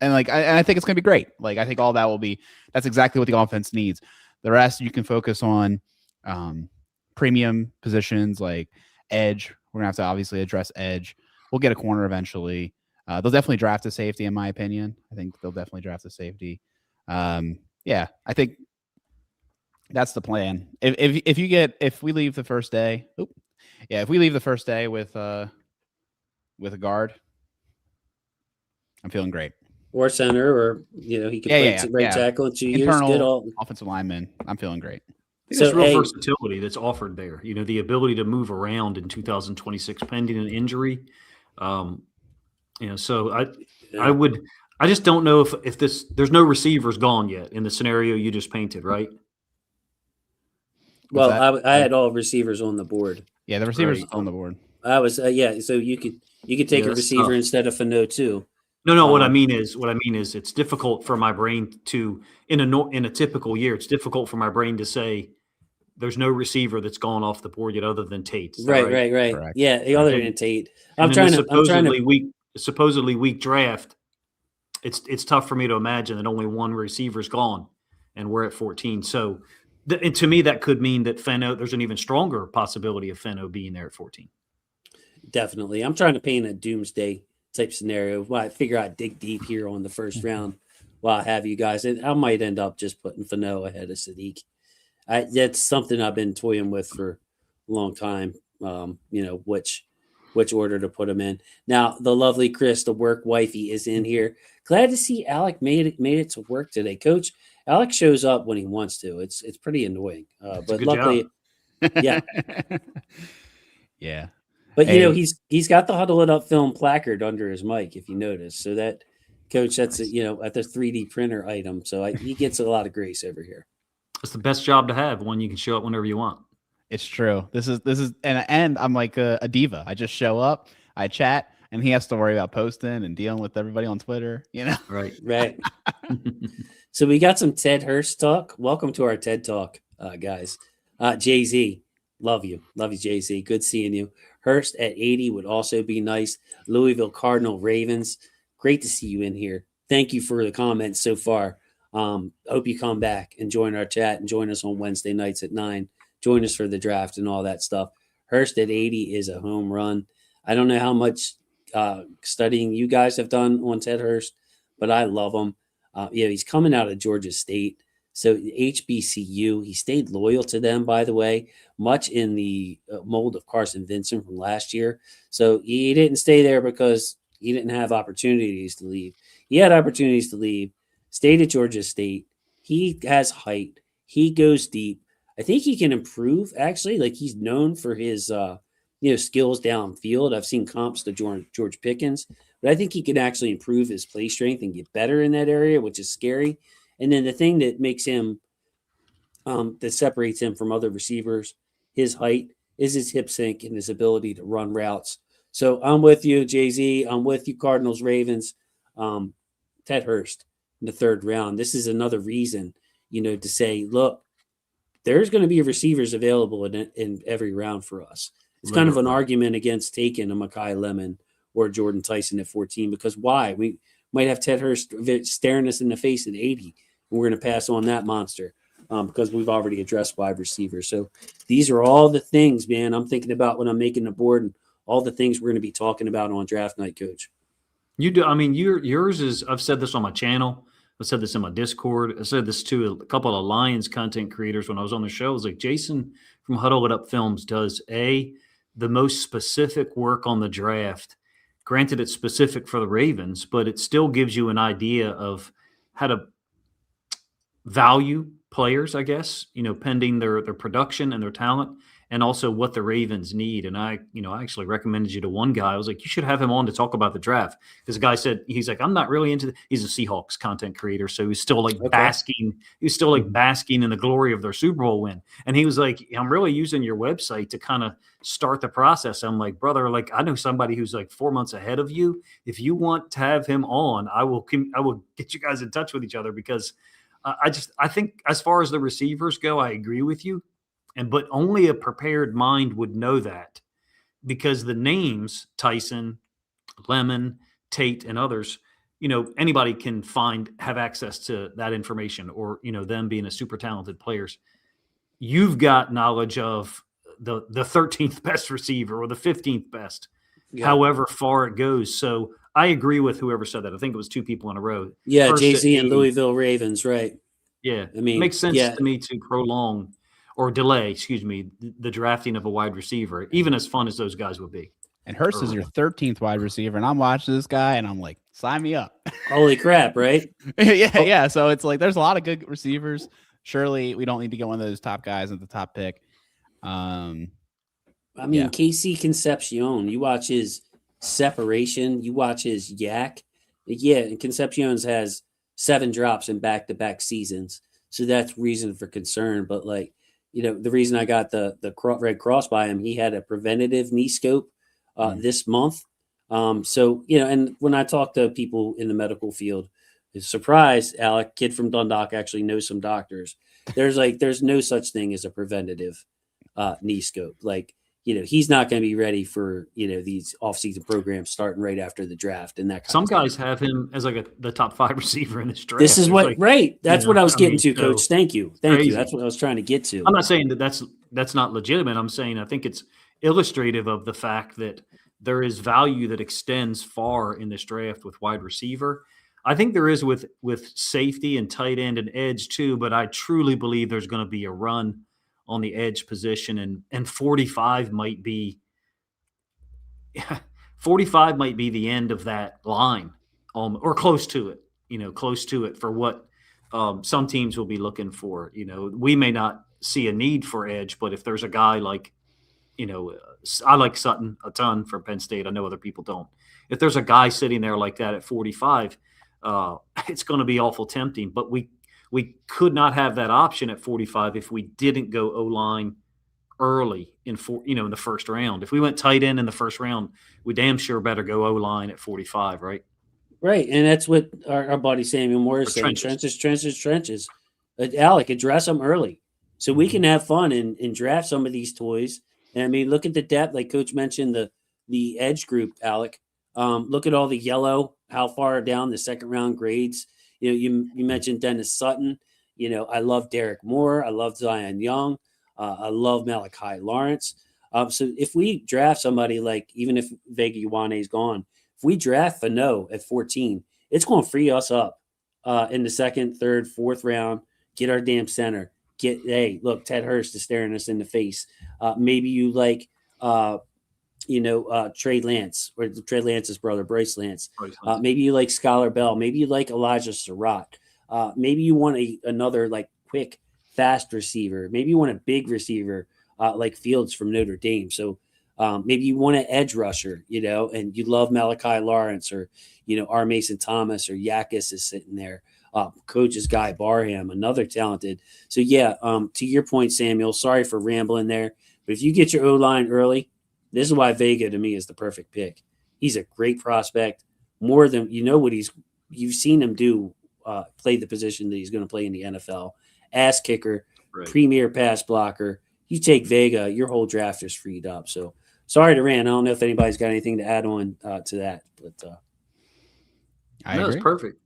[SPEAKER 2] I think it's going to be great. I think all that that's exactly what the offense needs. The rest you can focus on. Premium positions like edge. We're gonna have to obviously address edge. We'll get a corner eventually. They'll definitely draft a safety, in my opinion. I think they'll definitely draft a safety. I think that's the plan. If we leave the first day, if we leave the first day with a guard, I'm feeling great.
[SPEAKER 1] Or center, or he can play right tackle in 2 years.
[SPEAKER 2] Internal offensive lineman. I'm feeling great.
[SPEAKER 3] There's real versatility that's offered there. The ability to move around in 2026 pending an injury. So I just don't know if there's no receivers gone yet in the scenario you just painted, right?
[SPEAKER 1] Well, I had all receivers on the board.
[SPEAKER 2] Yeah, the receivers on the board.
[SPEAKER 1] I was so you could take a receiver instead of Fano too.
[SPEAKER 3] No. What I mean is, it's difficult for my brain to in a typical year. It's difficult for my brain to say there's no receiver that's gone off the board yet other than Tate.
[SPEAKER 1] Right. Correct. Yeah, other than Tate. I'm trying to
[SPEAKER 3] supposedly weak draft. It's tough for me to imagine that only one receiver's gone, and we're at 14. So, and to me, that could mean that Fano. There's an even stronger possibility of Fano being there at 14.
[SPEAKER 1] Definitely, I'm trying to paint a doomsday type scenario. Well, I figure I'd dig deep here on the first round while I have you guys. And I might end up just putting Fano ahead of Sadiq. That's something I've been toying with for a long time, which order to put him in. Now, the lovely Chris, the work wifey, is in here. Glad to see Alec made it to work today. Coach, Alec shows up when he wants to. It's pretty annoying. But luckily, yeah.
[SPEAKER 2] Yeah.
[SPEAKER 1] But, he's got the Huddle It Up film placard under his mic, if you notice. So that, Coach, that's, at the 3D printer item. So he gets a lot of grace over here.
[SPEAKER 3] It's the best job to have, one you can show up whenever you want.
[SPEAKER 2] It's true. This is and I'm like a diva. I just show up, I chat, and he has to worry about posting and dealing with everybody on Twitter,
[SPEAKER 3] Right.
[SPEAKER 1] So we got some Ted Hurst talk. Welcome to our TED Talk, guys. Jay-Z, love you, Jay-Z. Good seeing you. Hurst at 80 would also be nice. Louisville Cardinal Ravens. Great to see you in here. Thank you for the comments so far. Hope you come back and join our chat and join us on Wednesday nights at 9. Join us for the draft and all that stuff. Hurst at 80 is a home run. I don't know how much studying you guys have done on Ted Hurst, but I love him. He's coming out of Georgia State. So HBCU, he stayed loyal to them, by the way, much in the mold of Carson Vincent from last year. So he didn't stay there because he didn't have opportunities to leave. He had opportunities to leave, stayed at Georgia State. He has height. He goes deep. I think he can improve, actually. Like, he's known for his skills downfield. I've seen comps to George Pickens, but I think he can actually improve his play strength and get better in that area, which is scary. And then the thing that makes him, that separates him from other receivers, his height, is his hip sync and his ability to run routes. So I'm with you, Jay-Z. I'm with you, Cardinals, Ravens. Ted Hurst in the 3rd round. This is another reason, to say, look, there's going to be receivers available in every round for us. It's kind of an argument against taking a Mekhi Lemon or Jordan Tyson at 14, because why? We might have Ted Hurst staring us in the face at 80, and we're going to pass on that monster because we've already addressed wide receivers. So these are all the things, man, I'm thinking about when I'm making the board, and all the things we're going to be talking about on draft night, Coach.
[SPEAKER 3] You do. I mean, yours is, I've said this on my channel. I've said this in my Discord. I said this to a couple of Lions content creators when I was on the show. I was like, Jason from Huddle It Up Films does the most specific work on the draft. Granted, it's specific for the Ravens, but it still gives you an idea of how to value players, I guess, pending their production and their talent, and also what the Ravens need. And I actually recommended you to one guy. I was like, you should have him on to talk about the draft. Because the guy said, he's like, I'm not really into he's a Seahawks content creator. So he's still like basking in the glory of their Super Bowl win. And he was like, I'm really using your website to kind of start the process. I'm like, brother, like, I know somebody who's like 4 months ahead of you. If you want to have him on, I will get you guys in touch with each other, because I think as far as the receivers go, I agree with you. But only a prepared mind would know that, because the names Tyson, Lemon, Tate, and others, anybody can have access to that information, or, them being a super talented players. You've got knowledge of the 13th best receiver or the 15th best, however far it goes. So I agree with whoever said that. I think it was 2 people in a row.
[SPEAKER 1] Yeah, Jay-Z and Louisville Ravens, right?
[SPEAKER 3] Yeah. I mean, it makes sense to me to prolong or delay, the drafting of a wide receiver, even as fun as those guys would be.
[SPEAKER 2] And Hurst is your 13th wide receiver, and I'm watching this guy, and I'm like, sign me up.
[SPEAKER 1] Holy crap, right?
[SPEAKER 2] Yeah. So it's like there's a lot of good receivers. Surely we don't need to get one of those top guys at the top pick.
[SPEAKER 1] Casey Concepcion, you watch his separation, you watch his yak. Yeah, and Concepcion's has 7 drops in back-to-back seasons. So that's reason for concern. But the reason I got the Red Cross by him, he had a preventative knee scope this month. And when I talk to people in the medical field, it's surprised, Alec, kid from Dundalk, actually knows some doctors. There's no such thing as a preventative knee scope. He's not going to be ready for, these offseason programs starting right after the draft and that kind
[SPEAKER 3] Some
[SPEAKER 1] of stuff.
[SPEAKER 3] guys have him as the top 5 receiver in this draft.
[SPEAKER 1] This is right. That's what I was getting to, Coach. Thank you. That's what I was trying to get to.
[SPEAKER 3] I'm not saying that's not legitimate. I'm saying I think it's illustrative of the fact that there is value that extends far in this draft with wide receiver. I think there is with safety and tight end and edge too, but I truly believe there's going to be a run on the edge position, and 45 might be 45 might be the end of that line, or close to it for what some teams will be looking for. We may not see a need for edge, but if there's a guy like, I like Sutton a ton from Penn State. I know other people don't. If there's a guy sitting there like that at 45, it's going to be awful tempting, but we could not have that option at 45 if we didn't go O-line early in the first round. If we went tight end in the first round, we damn sure better go O-line at 45, right?
[SPEAKER 1] Right, and that's what our buddy Samuel Moore is saying. Trenches. Alec, address them early so we can have fun and draft some of these toys. And I mean, look at the depth, like Coach mentioned, the edge group, Alec. Look at all the yellow, how far down the second round grades. You mentioned Dennis Sutton. I love Derek Moore. I love Zion Young. I love Malachi Lawrence. So if we draft somebody like, even if Vega Ioane is gone, if we draft Fano at 14, it's going to free us up in the second, third, fourth round. Get our damn center. Hey, look, Ted Hurst is staring us in the face. Maybe you like Trey Lance, or Trey Lance's brother, Bryce Lance. Maybe you like Skylar Bell. Maybe you like Elijah Surratt. Maybe you want another like quick, fast receiver. Maybe you want a big receiver like Fields from Notre Dame. So maybe you want an edge rusher, and you love Malachi Lawrence, or R. Mason Thomas, or Yakis is sitting there. Coach's Guy Barham, another talented. So yeah, to your point, Samuel, sorry for rambling there, but if you get your O-line early, this is why Vega to me is the perfect pick. He's a great prospect, more than you've seen him do, play the position that he's going to play in the NFL. Ass kicker, right. Premier pass blocker. You take Vega, your whole draft is freed up. So sorry to rant. I don't know if anybody's got anything to add on to that, but
[SPEAKER 3] I agree. It's perfect.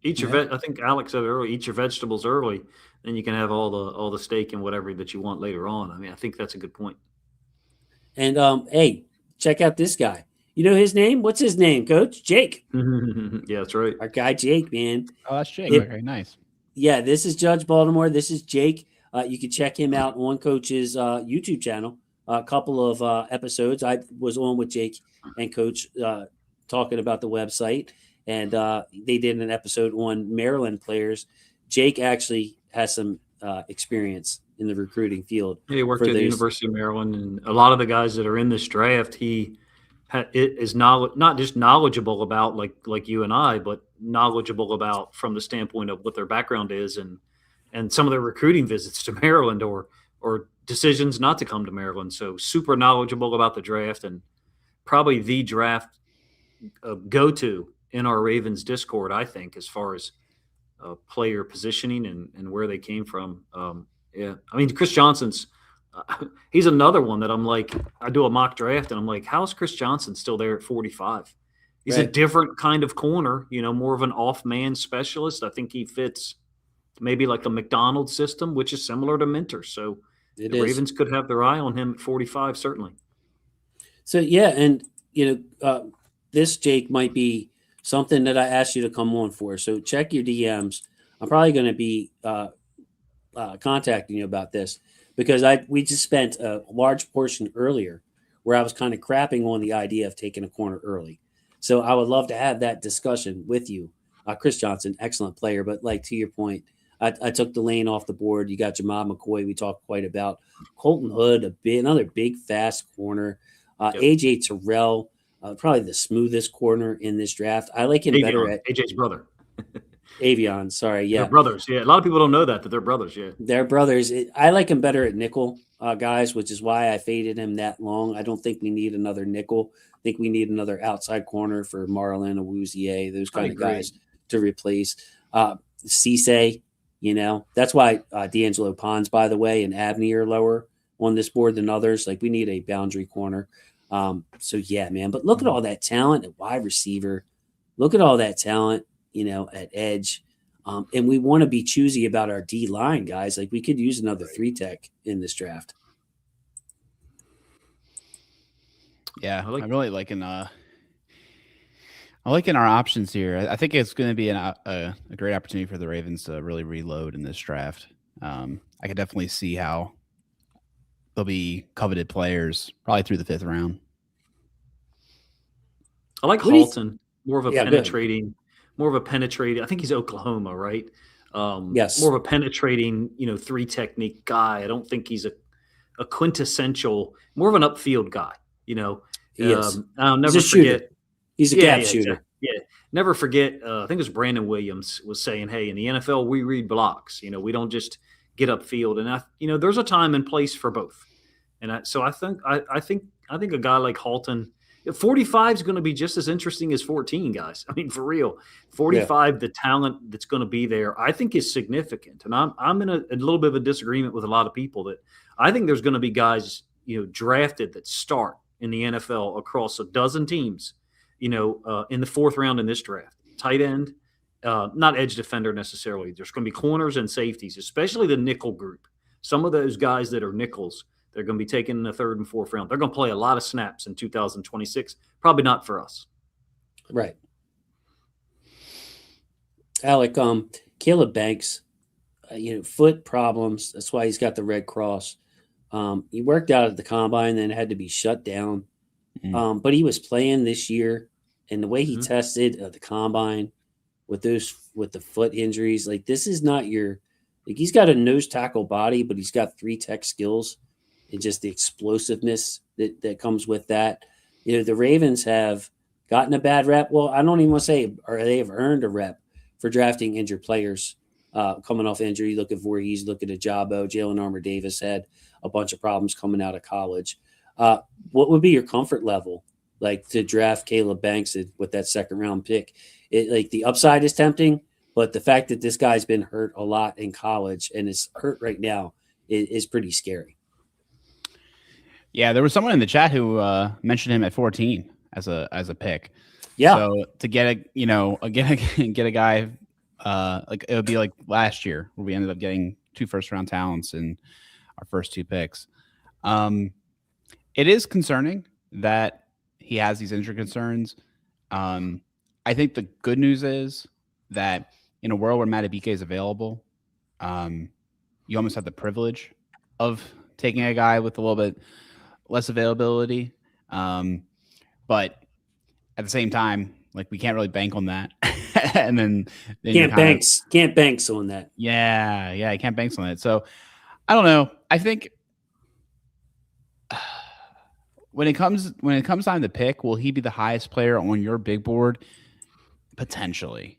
[SPEAKER 3] I think Alex said earlier, eat your vegetables early, then you can have all the steak and whatever that you want later on. I mean, I think that's a good point.
[SPEAKER 1] And hey, check out this guy. You know his name? What's his name, Coach? Jake.
[SPEAKER 3] Yeah, that's right.
[SPEAKER 1] Our guy Jake, man.
[SPEAKER 2] Oh, that's Jake. Okay, nice.
[SPEAKER 1] Yeah, this is Judge Baltimore. This is Jake. You can check him out on Coach's YouTube channel. A couple of episodes. I was on with Jake and Coach talking about the website, and they did an episode on Maryland players. Jake actually has some experience in the recruiting field.
[SPEAKER 3] He worked at the University of Maryland, and a lot of the guys that are in this draft, he is not just knowledgeable about, like you and I, but knowledgeable about from the standpoint of what their background is, and some of their recruiting visits to Maryland or decisions not to come to Maryland. So super knowledgeable about the draft, and probably the draft go-to in our Ravens Discord, I think, as far as player positioning and where they came from. Yeah, I mean, Chris Johnson's he's another one that I'm like, I do a mock draft and I'm like, how is Chris Johnson still there at 45? He's a different kind of corner, more of an off-man specialist. I think he fits maybe like the McDonald's system, which is similar to Minter. So the Ravens could have their eye on him at 45, certainly.
[SPEAKER 1] So, yeah, and, this, Jake, might be something that I asked you to come on for. So check your DMs. I'm probably going to be contacting you about this, because we just spent a large portion earlier where I was kind of crapping on the idea of taking a corner early. So I would love to have that discussion with you. Chris Johnson, excellent player, but like to your point, I took the lane off the board. You got Jamal McCoy. We talked quite about Colton Hood, another big, fast corner. AJ Terrell, probably the smoothest corner in this draft. I like him better at
[SPEAKER 3] AJ's brother.
[SPEAKER 1] Avion, sorry, yeah.
[SPEAKER 3] They're brothers, yeah. A lot of people don't know that they're brothers, yeah.
[SPEAKER 1] They're brothers. I like him better at nickel, guys, which is why I faded him that long. I don't think we need another nickel. I think we need another outside corner for Marlon, Awuzie, those kind of guys to replace. Cisse, that's why D'Angelo Pons, by the way, and Abney are lower on this board than others. Like, we need a boundary corner. So, yeah, man. But look at all that talent at wide receiver. Look at all that talent, at edge. And we want to be choosy about our D line, guys. Like, we could use another 3-tech in this draft.
[SPEAKER 2] Yeah, I'm really liking our options here. I think it's going to be a great opportunity for the Ravens to really reload in this draft. I could definitely see how there'll be coveted players probably through the 5th round.
[SPEAKER 3] I like Halton, more of a penetrating. I think he's Oklahoma, right?
[SPEAKER 1] Yes.
[SPEAKER 3] More of a penetrating, 3 technique guy. I don't think he's a quintessential, more of an upfield guy, I'll never forget.
[SPEAKER 1] He's a gap shooter.
[SPEAKER 3] Yeah. Never forget. I think it was Brandon Williams was saying, hey, in the NFL, we read blocks. We don't just get upfield. And there's a time and place for both. And I think a guy like Halton, 45 is going to be just as interesting as 14, guys. I mean, for real, 45, the talent that's going to be there, I think is significant. And I'm in a little bit of a disagreement with a lot of people that I think there's going to be guys, drafted that start in the NFL across a dozen teams, in the 4th round in this draft. Tight end, not edge defender necessarily. There's going to be corners and safeties, especially the nickel group. Some of those guys that are nickels They're going to be taken in the 3rd and 4th round. They're going to play a lot of snaps in 2026. Probably not for us.
[SPEAKER 1] Right. Alec, Caleb Banks, foot problems. That's why he's got the Red Cross. He worked out at the combine, then had to be shut down. But he was playing this year, and the way he tested at the combine with the foot injuries, like this is not he's got a nose tackle body, but he's got 3 tech skills and just the explosiveness that comes with that. The Ravens have gotten a bad rep. Well, I don't even want to say, or they have earned a rep for drafting injured players coming off injury. Look at Voorhees, look at Ajabo. Jalen Armour Davis had a bunch of problems coming out of college. What would be your comfort level, like to draft Caleb Banks with that 2nd round pick? Like the upside is tempting, but the fact that this guy's been hurt a lot in college and is hurt right now is pretty scary.
[SPEAKER 2] Yeah, there was someone in the chat who mentioned him at 14 as a pick.
[SPEAKER 1] Yeah.
[SPEAKER 2] So to get a guy like it would be like last year where we ended up getting 2 first-round talents in our first 2 picks. It is concerning that he has these injury concerns. I think the good news is that in a world where Matabike is available, you almost have the privilege of taking a guy with a little bit less availability. But at the same time, like we can't really bank on that. And then
[SPEAKER 1] can't banks on that.
[SPEAKER 2] Yeah, I can't bank on that. So I don't know. I think when it comes time to pick, will he be the highest player on your big board? Potentially.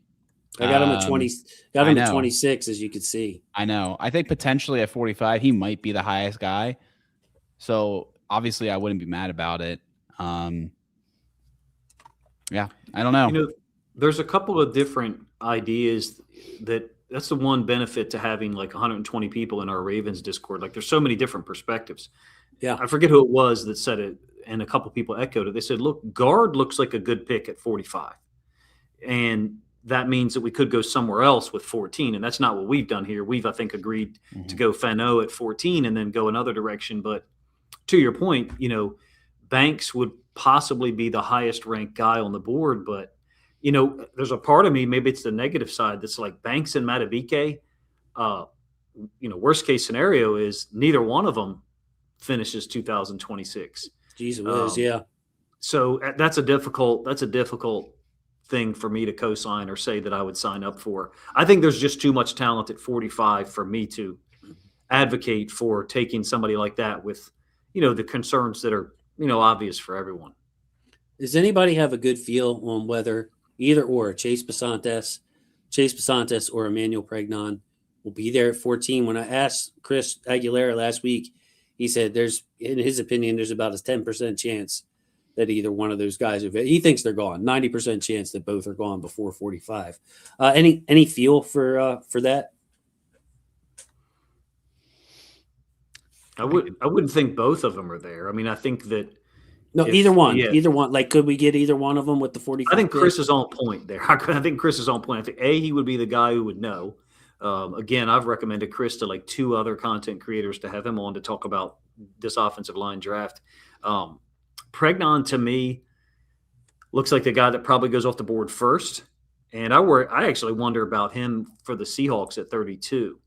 [SPEAKER 1] I got him at 20. Got him at 26, as you could see.
[SPEAKER 2] I know. I think potentially at 45, he might be the highest guy. So obviously, I wouldn't be mad about it. Yeah, I don't know.
[SPEAKER 3] There's a couple of different ideas that's the one benefit to having like 120 people in our Ravens Discord. Like there's so many different perspectives.
[SPEAKER 1] Yeah.
[SPEAKER 3] I forget who it was that said it, and a couple people echoed it. They said, look, guard looks like a good pick at 45. And that means that we could go somewhere else with 14. And that's not what we've done here. We've, I think, agreed to go Fano at 14 and then go another direction. But to your point, Banks would possibly be the highest ranked guy on the board. But, there's a part of me, maybe it's the negative side, that's like Banks and Matabike. Worst case scenario is neither one of them finishes 2026.
[SPEAKER 1] Jeez, yeah.
[SPEAKER 3] So that's a difficult thing for me to co-sign or say that I would sign up for. I think there's just too much talent at 45 for me to advocate for taking somebody like that with, the concerns that are, obvious for everyone.
[SPEAKER 1] Does anybody have a good feel on whether either or Chase Basantes or Emmanuel Pregnon will be there at 14? When I asked Chris Aguilera last week, he said in his opinion, there's about a 10% chance that either one of those guys he thinks they're gone. 90% chance that both are gone before 45. Any feel for that?
[SPEAKER 3] I wouldn't think both of them are there. I mean, I think that
[SPEAKER 1] either one. Like, could we get either one of them with the 45?
[SPEAKER 3] I think Chris is on point there. I think Chris is on point. I think he would be the guy who would know. Again, I've recommended Chris to like 2 other content creators to have him on to talk about this offensive line draft. Pregnon to me looks like the guy that probably goes off the board first. And I actually wonder about him for the Seahawks at 32.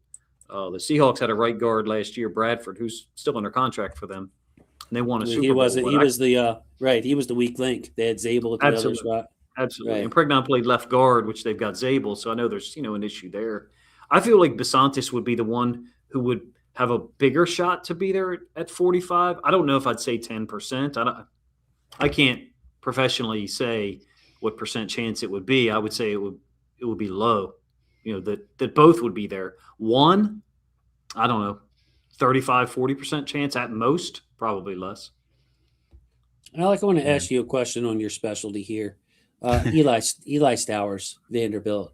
[SPEAKER 3] The Seahawks had a right guard last year, Bradford, who's still under contract for them. And they won a Super Bowl. He was the weak link. They had Zabel at the other spot. Absolutely.
[SPEAKER 1] Right.
[SPEAKER 3] And Pregnon played left guard, which they've got Zabel. So I know there's, an issue there. I feel like Basantes would be the one who would have a bigger shot to be there at 45. I don't know if I'd say 10%. I can't professionally say what percent chance it would be. I would say it would be low, that both would be there. One, I don't know, 35, 40% chance at most, probably less.
[SPEAKER 1] Alec, I want to ask you a question on your specialty here. Eli Stowers, Vanderbilt.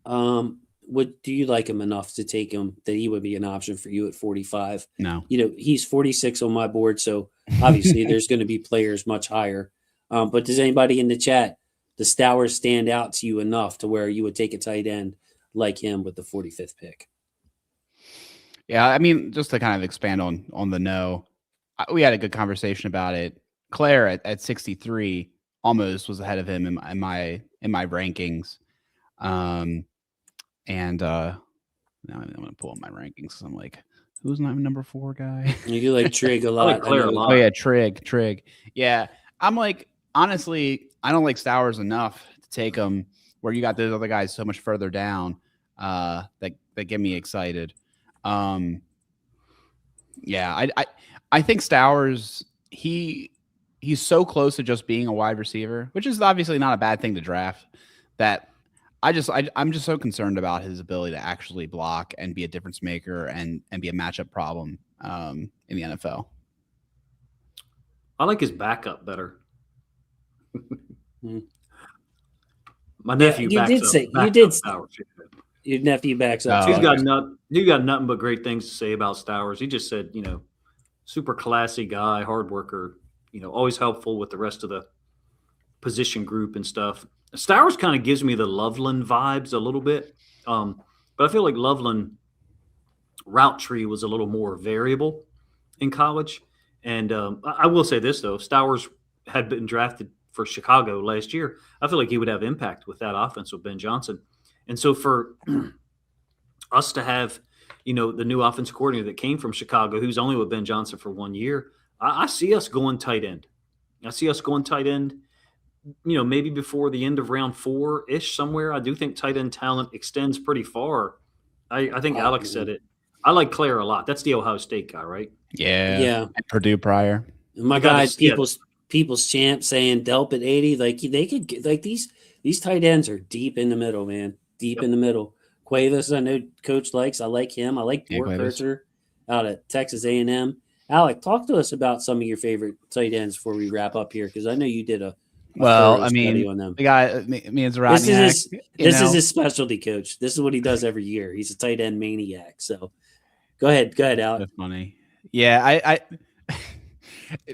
[SPEAKER 1] Do you like him enough to take him that he would be an option for you at 45?
[SPEAKER 2] No.
[SPEAKER 1] He's 46 on my board, so obviously there's going to be players much higher. But does anybody in the chat, does Stowers stand out to you enough to where you would take a tight end like him with the 45th pick?
[SPEAKER 2] Yeah, I mean, just to kind of expand on the no, we had a good conversation about it. Claire at 63 almost was ahead of him in my rankings. And now I'm going to pull up my rankings. I'm like, who's my number 4 guy?
[SPEAKER 1] You like Trig a
[SPEAKER 3] I
[SPEAKER 1] lot.
[SPEAKER 3] like Claire a lot.
[SPEAKER 2] Oh yeah, Trig. Yeah, I'm like, honestly, I don't like Stowers enough to take him where you got those other guys so much further down that get me excited. Yeah, I think Stowers, he's so close to just being a wide receiver, which is obviously not a bad thing to draft, that I'm just so concerned about his ability to actually block and be a difference maker and be a matchup problem in the NFL.
[SPEAKER 3] I like his backup better. My nephew
[SPEAKER 1] you
[SPEAKER 3] backs
[SPEAKER 1] did
[SPEAKER 3] up.
[SPEAKER 1] say
[SPEAKER 3] backs
[SPEAKER 1] you did.
[SPEAKER 3] up Stowers.
[SPEAKER 1] Your nephew backs up.
[SPEAKER 2] Oh,
[SPEAKER 3] He's
[SPEAKER 2] okay.
[SPEAKER 3] got nothing but great things to say about Stowers. He just said, super classy guy, hard worker, always helpful with the rest of the position group and stuff. Stowers kind of gives me the Loveland vibes a little bit. But I feel like Loveland route tree was a little more variable in college. And I will say this, though. Stowers had been drafted for Chicago last year. I feel like he would have impact with that offense with Ben Johnson. And so for us to have, the new offense coordinator that came from Chicago, who's only with Ben Johnson for 1 year, I see us going tight end. Maybe before the end of round 4-ish somewhere. I do think tight end talent extends pretty far. I think Alex said it. I like Claire a lot. That's the Ohio State guy, right?
[SPEAKER 2] Yeah. And Purdue prior.
[SPEAKER 1] My guys, people's champ saying Delp at 80. Like they could get, like these tight ends are deep in the middle, man. Deep in the middle. Cuevas, I know Coach likes. I like him. I like Borkherzer out at Texas A&M. Alec, talk to us about some of your favorite tight ends before we wrap up here, because I know you did a study on them.
[SPEAKER 2] The guy, me and Zerodniak,
[SPEAKER 1] this is his specialty, Coach. This is what he does every year. He's a tight end maniac. So go ahead, Alec.
[SPEAKER 2] That's funny. Yeah,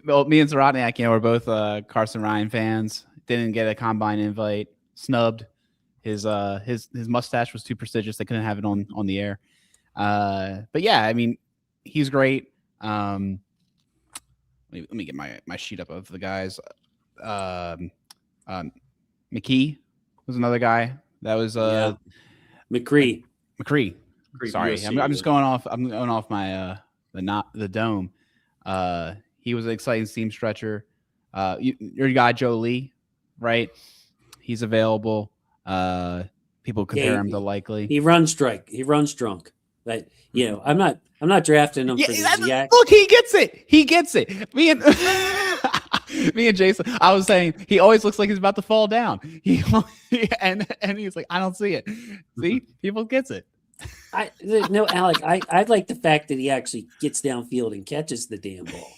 [SPEAKER 2] well, me and Zerodniak, we're both Carson Ryan fans. Didn't get a combine invite. Snubbed. His mustache was too prestigious. They couldn't have it on the air. But yeah, I mean, he's great. Let me get my sheet up of the guys. McKee was another guy. That was
[SPEAKER 1] McCree.
[SPEAKER 2] Sorry, USC, I'm just going off. I'm going off my the dome. He was an exciting seam stretcher. Your guy Joe Lee, right? He's available. People compare him to Likely.
[SPEAKER 1] He runs drunk. But I'm not drafting him for the Yak.
[SPEAKER 2] Look, he gets it. Me and Jason, I was saying he always looks like he's about to fall down. And he's like, I don't see it. See, people gets it.
[SPEAKER 1] Alec, I like the fact that he actually gets downfield and catches the damn ball.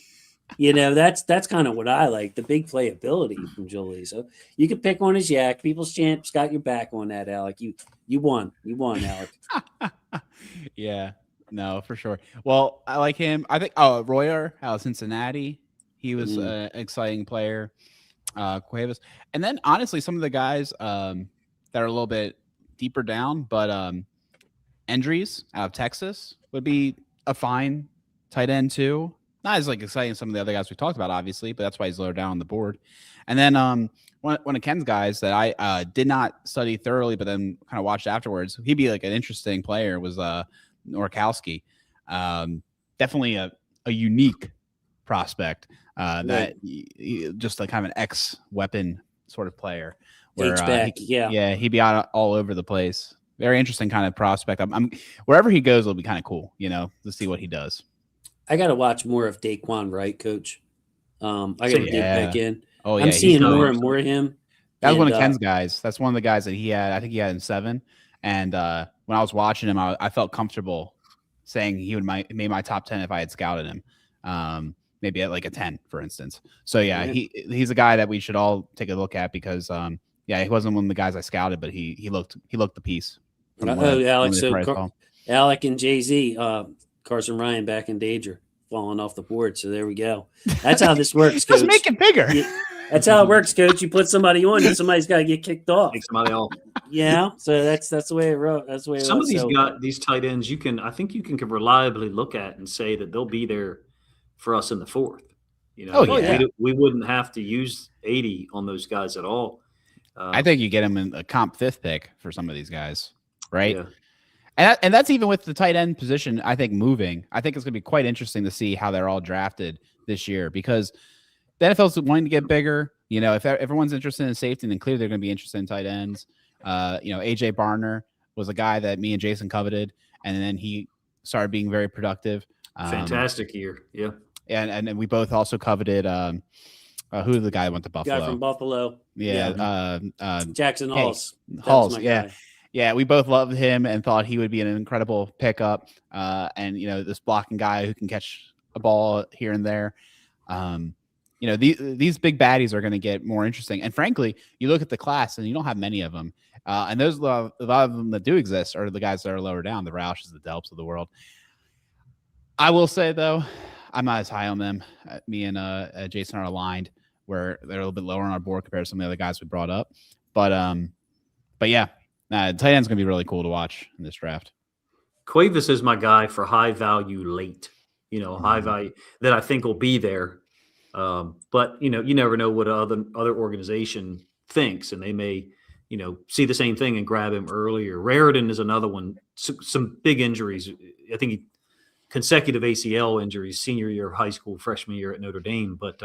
[SPEAKER 1] That's kind of what I like, the big playability from Jolie. So you can pick on his Yak. People's champs got your back on that, Alec. You won, Alec.
[SPEAKER 2] Yeah, no, for sure. Well, I like him. I think Royer out of Cincinnati. He was an exciting player. Cuevas. And then honestly, some of the guys that are a little bit deeper down, but Endries out of Texas would be a fine tight end too. Not as exciting as some of the other guys we talked about, obviously, but that's why he's lower down on the board. And then one of Ken's guys that I did not study thoroughly, but then kind of watched afterwards, he'd be an interesting player, was Norkowski. Definitely a unique prospect that just kind of an X-weapon sort of player. Where, he'd be out all over the place. Very interesting kind of prospect. I'm wherever he goes, it'll be kind of cool, to see what he does.
[SPEAKER 1] I got to watch more of Daquan Wright, Coach. I got to dig back in.
[SPEAKER 2] Oh, yeah.
[SPEAKER 1] I'm seeing more and more of him.
[SPEAKER 2] That was one of Ken's guys. That's one of the guys that he had. I think he had in 7. And when I was watching him, I felt comfortable saying he would made my top 10 if I had scouted him. Maybe at a 10, for instance. So yeah, he's a guy that we should all take a look at because he wasn't one of the guys I scouted, but he looked the piece.
[SPEAKER 1] Alex. So Alec and Jay-Z, Carson Ryan back in danger, falling off the board. So there we go. That's how this works, Coach.
[SPEAKER 2] Just make it bigger.
[SPEAKER 1] That's how it works, Coach. You put somebody on, and somebody's got to get kicked off.
[SPEAKER 3] Take somebody off.
[SPEAKER 1] So that's the way it wrote. That's the way it
[SPEAKER 3] Some of these tight ends, I think you can reliably look at and say that they'll be there for us in the fourth. You know,
[SPEAKER 2] Oh, yeah.
[SPEAKER 3] we wouldn't have to use 80 on those guys at all.
[SPEAKER 2] I think you get him in a comp 5th pick for some of these guys, right?
[SPEAKER 3] Yeah.
[SPEAKER 2] And that's even with the tight end position, I think, moving. I think it's going to be quite interesting to see how they're all drafted this year, because the NFL's wanting to get bigger. You know, if everyone's interested in safety, then clearly they're going to be interested in tight ends. You know, AJ Barner was a guy that me and Jason coveted, and then he started being very productive.
[SPEAKER 3] Fantastic year. Yeah.
[SPEAKER 2] And we both also coveted who the guy that went to Buffalo?
[SPEAKER 1] Guy from Buffalo.
[SPEAKER 2] Yeah.
[SPEAKER 1] Jackson Halls.
[SPEAKER 2] Halls. Yeah. Guy. Yeah. We both loved him and thought he would be an incredible pickup. And, you know, this blocking guy who can catch a ball here and there. You know, these big baddies are going to get more interesting. And frankly, you look at the class and you don't have many of them. And those a lot of them that do exist are the guys that are lower down, the Roush's, the Delps of the world. I will say, though, I'm not as high on them. Me and Jason are aligned, where they're a little bit lower on our board compared to some of the other guys we brought up. But yeah, tight end's going to be really cool to watch in this draft.
[SPEAKER 3] Cuevas is my guy for high value late, you know, high value that I think will be there. But, you know, you never know what other organization thinks, and they may, you know, see the same thing and grab him earlier. Raritan is another one. Some big injuries. I think consecutive ACL injuries, senior year of high school, freshman year at Notre Dame, but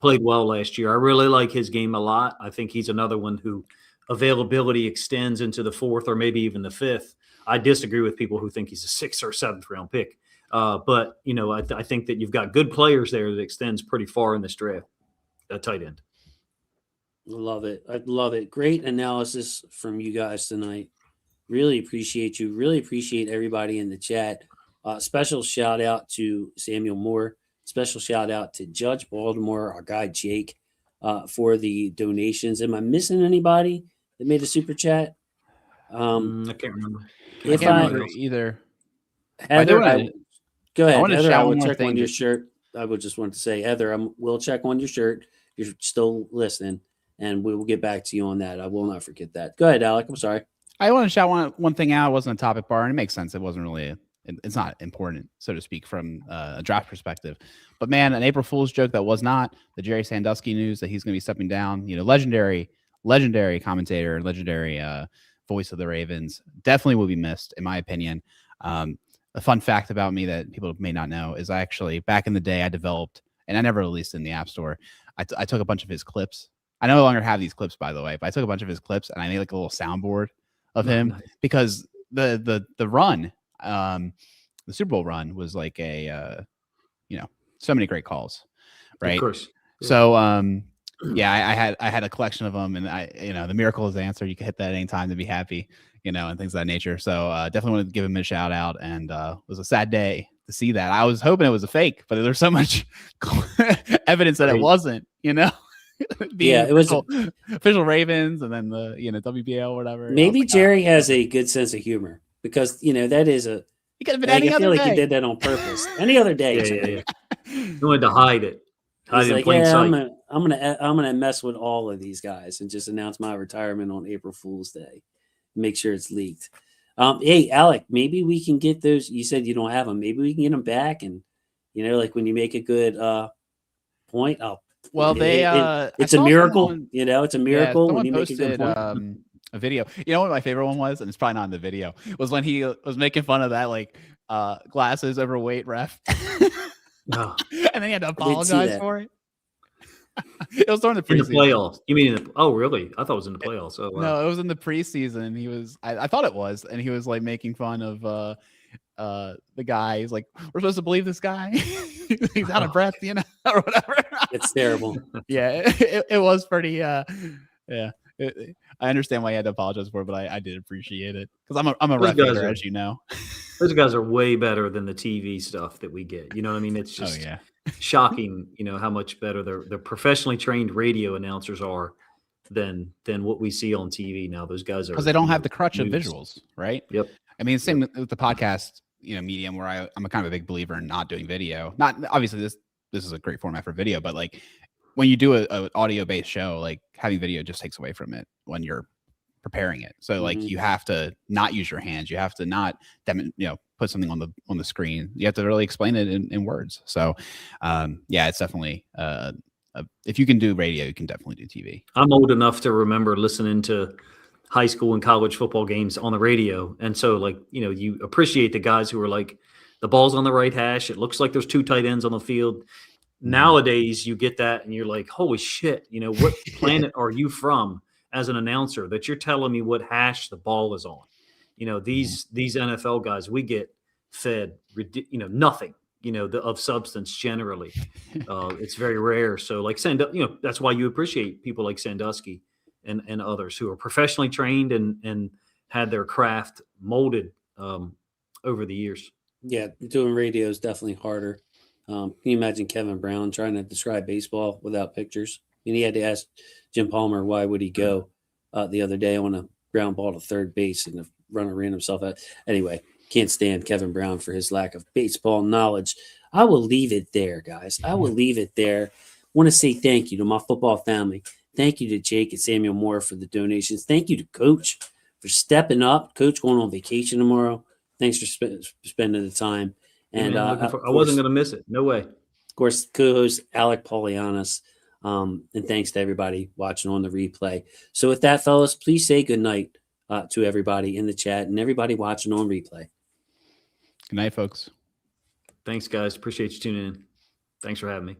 [SPEAKER 3] played well last year. I really like his game a lot. I think he's another one who availability extends into the 4th or maybe even the 5th. I disagree with people who think he's a 6th or 7th round pick. But, you know, I think that you've got good players there that extends pretty far in this draft, a tight end.
[SPEAKER 1] Love it. I love it. Great analysis from you guys tonight. Really appreciate you. Really appreciate everybody in the chat. Special shout out to Samuel Moore. Special shout out to Judge Baltimore, our guy Jake, for the donations. Am I missing anybody that made a super chat?
[SPEAKER 3] I can't remember.
[SPEAKER 2] I can't remember either.
[SPEAKER 1] Heather, go ahead.
[SPEAKER 2] Heather,
[SPEAKER 1] I will check on your shirt. I would just want to say, Heather, we'll check on your shirt. You're still listening, and we will get back to you on that. I will not forget that. Go ahead, Alec. I'm sorry.
[SPEAKER 2] I want to shout one thing out. It wasn't a topic bar, and it makes sense. It wasn't really it's not important, so to speak, from a draft perspective. But man, an April Fool's joke that was not the Jerry Sandusky news that he's going to be stepping down. You know, legendary commentator, legendary voice of the Ravens, definitely will be missed, in my opinion. A fun fact about me that people may not know is I actually, back in the day, I developed, and I never released it in the App Store. I took a bunch of his clips. I no longer have these clips, by the way, but I took a bunch of his clips and I made like a little soundboard of him because the run, the Super Bowl run was like a, you know, so many great calls, right?
[SPEAKER 3] Of course.
[SPEAKER 2] Yeah. So, yeah, I had a collection of them, and you know, the miracle is the answer. You can hit that at any time to be happy, you know, and things of that nature. So, definitely wanted to give him a shout out, and it was a sad day to see that. I was hoping it was a fake, but there's so much evidence that it wasn't, you know.
[SPEAKER 1] It was
[SPEAKER 2] official Ravens, and then the, you know, WBL or whatever.
[SPEAKER 1] Maybe Jerry has a good sense of humor, because, you know, that is
[SPEAKER 2] he could have been any
[SPEAKER 1] I
[SPEAKER 2] other
[SPEAKER 1] feel
[SPEAKER 2] day.
[SPEAKER 1] like he did that on purpose. Any other day.
[SPEAKER 3] He wanted to hide it.
[SPEAKER 1] He's like, I'm gonna mess with all of these guys and just announce my retirement on April Fool's Day. Make sure it's leaked. Hey, Alec, maybe we can get those. You said you don't have them. Maybe we can get them back, and, you know, like when you make a good point, it's a miracle. You know, it's a miracle when you make a good point.
[SPEAKER 2] A video. You know what my favorite one was, and it's probably not in the video, was when he was making fun of that like glasses overweight ref. And then he had to apologize for it. It was during the preseason.
[SPEAKER 3] In the playoffs. You mean oh really? I thought it was in the playoffs. Oh wow.
[SPEAKER 2] No, it was in the preseason. He was I thought it was, and he was like making fun of the guy. He's like, we're supposed to believe this guy. He's out of breath, you know, or whatever.
[SPEAKER 1] It's terrible.
[SPEAKER 2] Yeah, it was pretty yeah. I understand why he had to apologize for it, but I did appreciate it because I'm a ref hater, as you know.
[SPEAKER 3] Those guys are way better than the TV stuff that we get. You know what I mean? It's just shocking, you know, how much better the professionally trained radio announcers are than what we see on TV now. Those guys are,
[SPEAKER 2] because they don't have the crutch of visuals, right?
[SPEAKER 3] Yep.
[SPEAKER 2] I mean, same with the podcast, you know, medium, where I'm a kind of a big believer in not doing video. Not obviously this is a great format for video, but like when you do a audio based show, like having video just takes away from it when you're preparing it. So like you have to not use your hands. You have to not put something on the screen. You have to really explain it in words. So yeah, it's definitely if you can do radio, you can definitely do TV.
[SPEAKER 3] I'm old enough to remember listening to high school and college football games on the radio. And so, like, you know, you appreciate the guys who are like, the ball's on the right hash. It looks like there's 2 tight ends on the field. Nowadays, you get that and you're like, holy shit, you know, what planet are you from as an announcer that you're telling me what hash the ball is on? You know, these NFL guys, we get fed, you know, nothing, you know, of substance generally. It's very rare. So like you know, that's why you appreciate people like Sandusky and others who are professionally trained and had their craft molded over the years.
[SPEAKER 1] Yeah, doing radio is definitely harder. Can you imagine Kevin Brown trying to describe baseball without pictures? And he had to ask Jim Palmer why would he go the other day on a ground ball to third base and the runner ran himself out. Anyway, can't stand Kevin Brown for his lack of baseball knowledge. I will leave it there, guys. I will leave it there. Want to say thank you to my football family. Thank you to Jake and Samuel Moore for the donations. Thank you to Coach for stepping up. Coach going on vacation tomorrow. Thanks for spending the time. And
[SPEAKER 3] I wasn't going to miss it. No way.
[SPEAKER 1] Of course, co-host Alec Polianis. And thanks to everybody watching on the replay. So with that, fellas, please say good night to everybody in the chat and everybody watching on replay.
[SPEAKER 2] Good night, folks.
[SPEAKER 3] Thanks, guys. Appreciate you tuning in. Thanks for having me.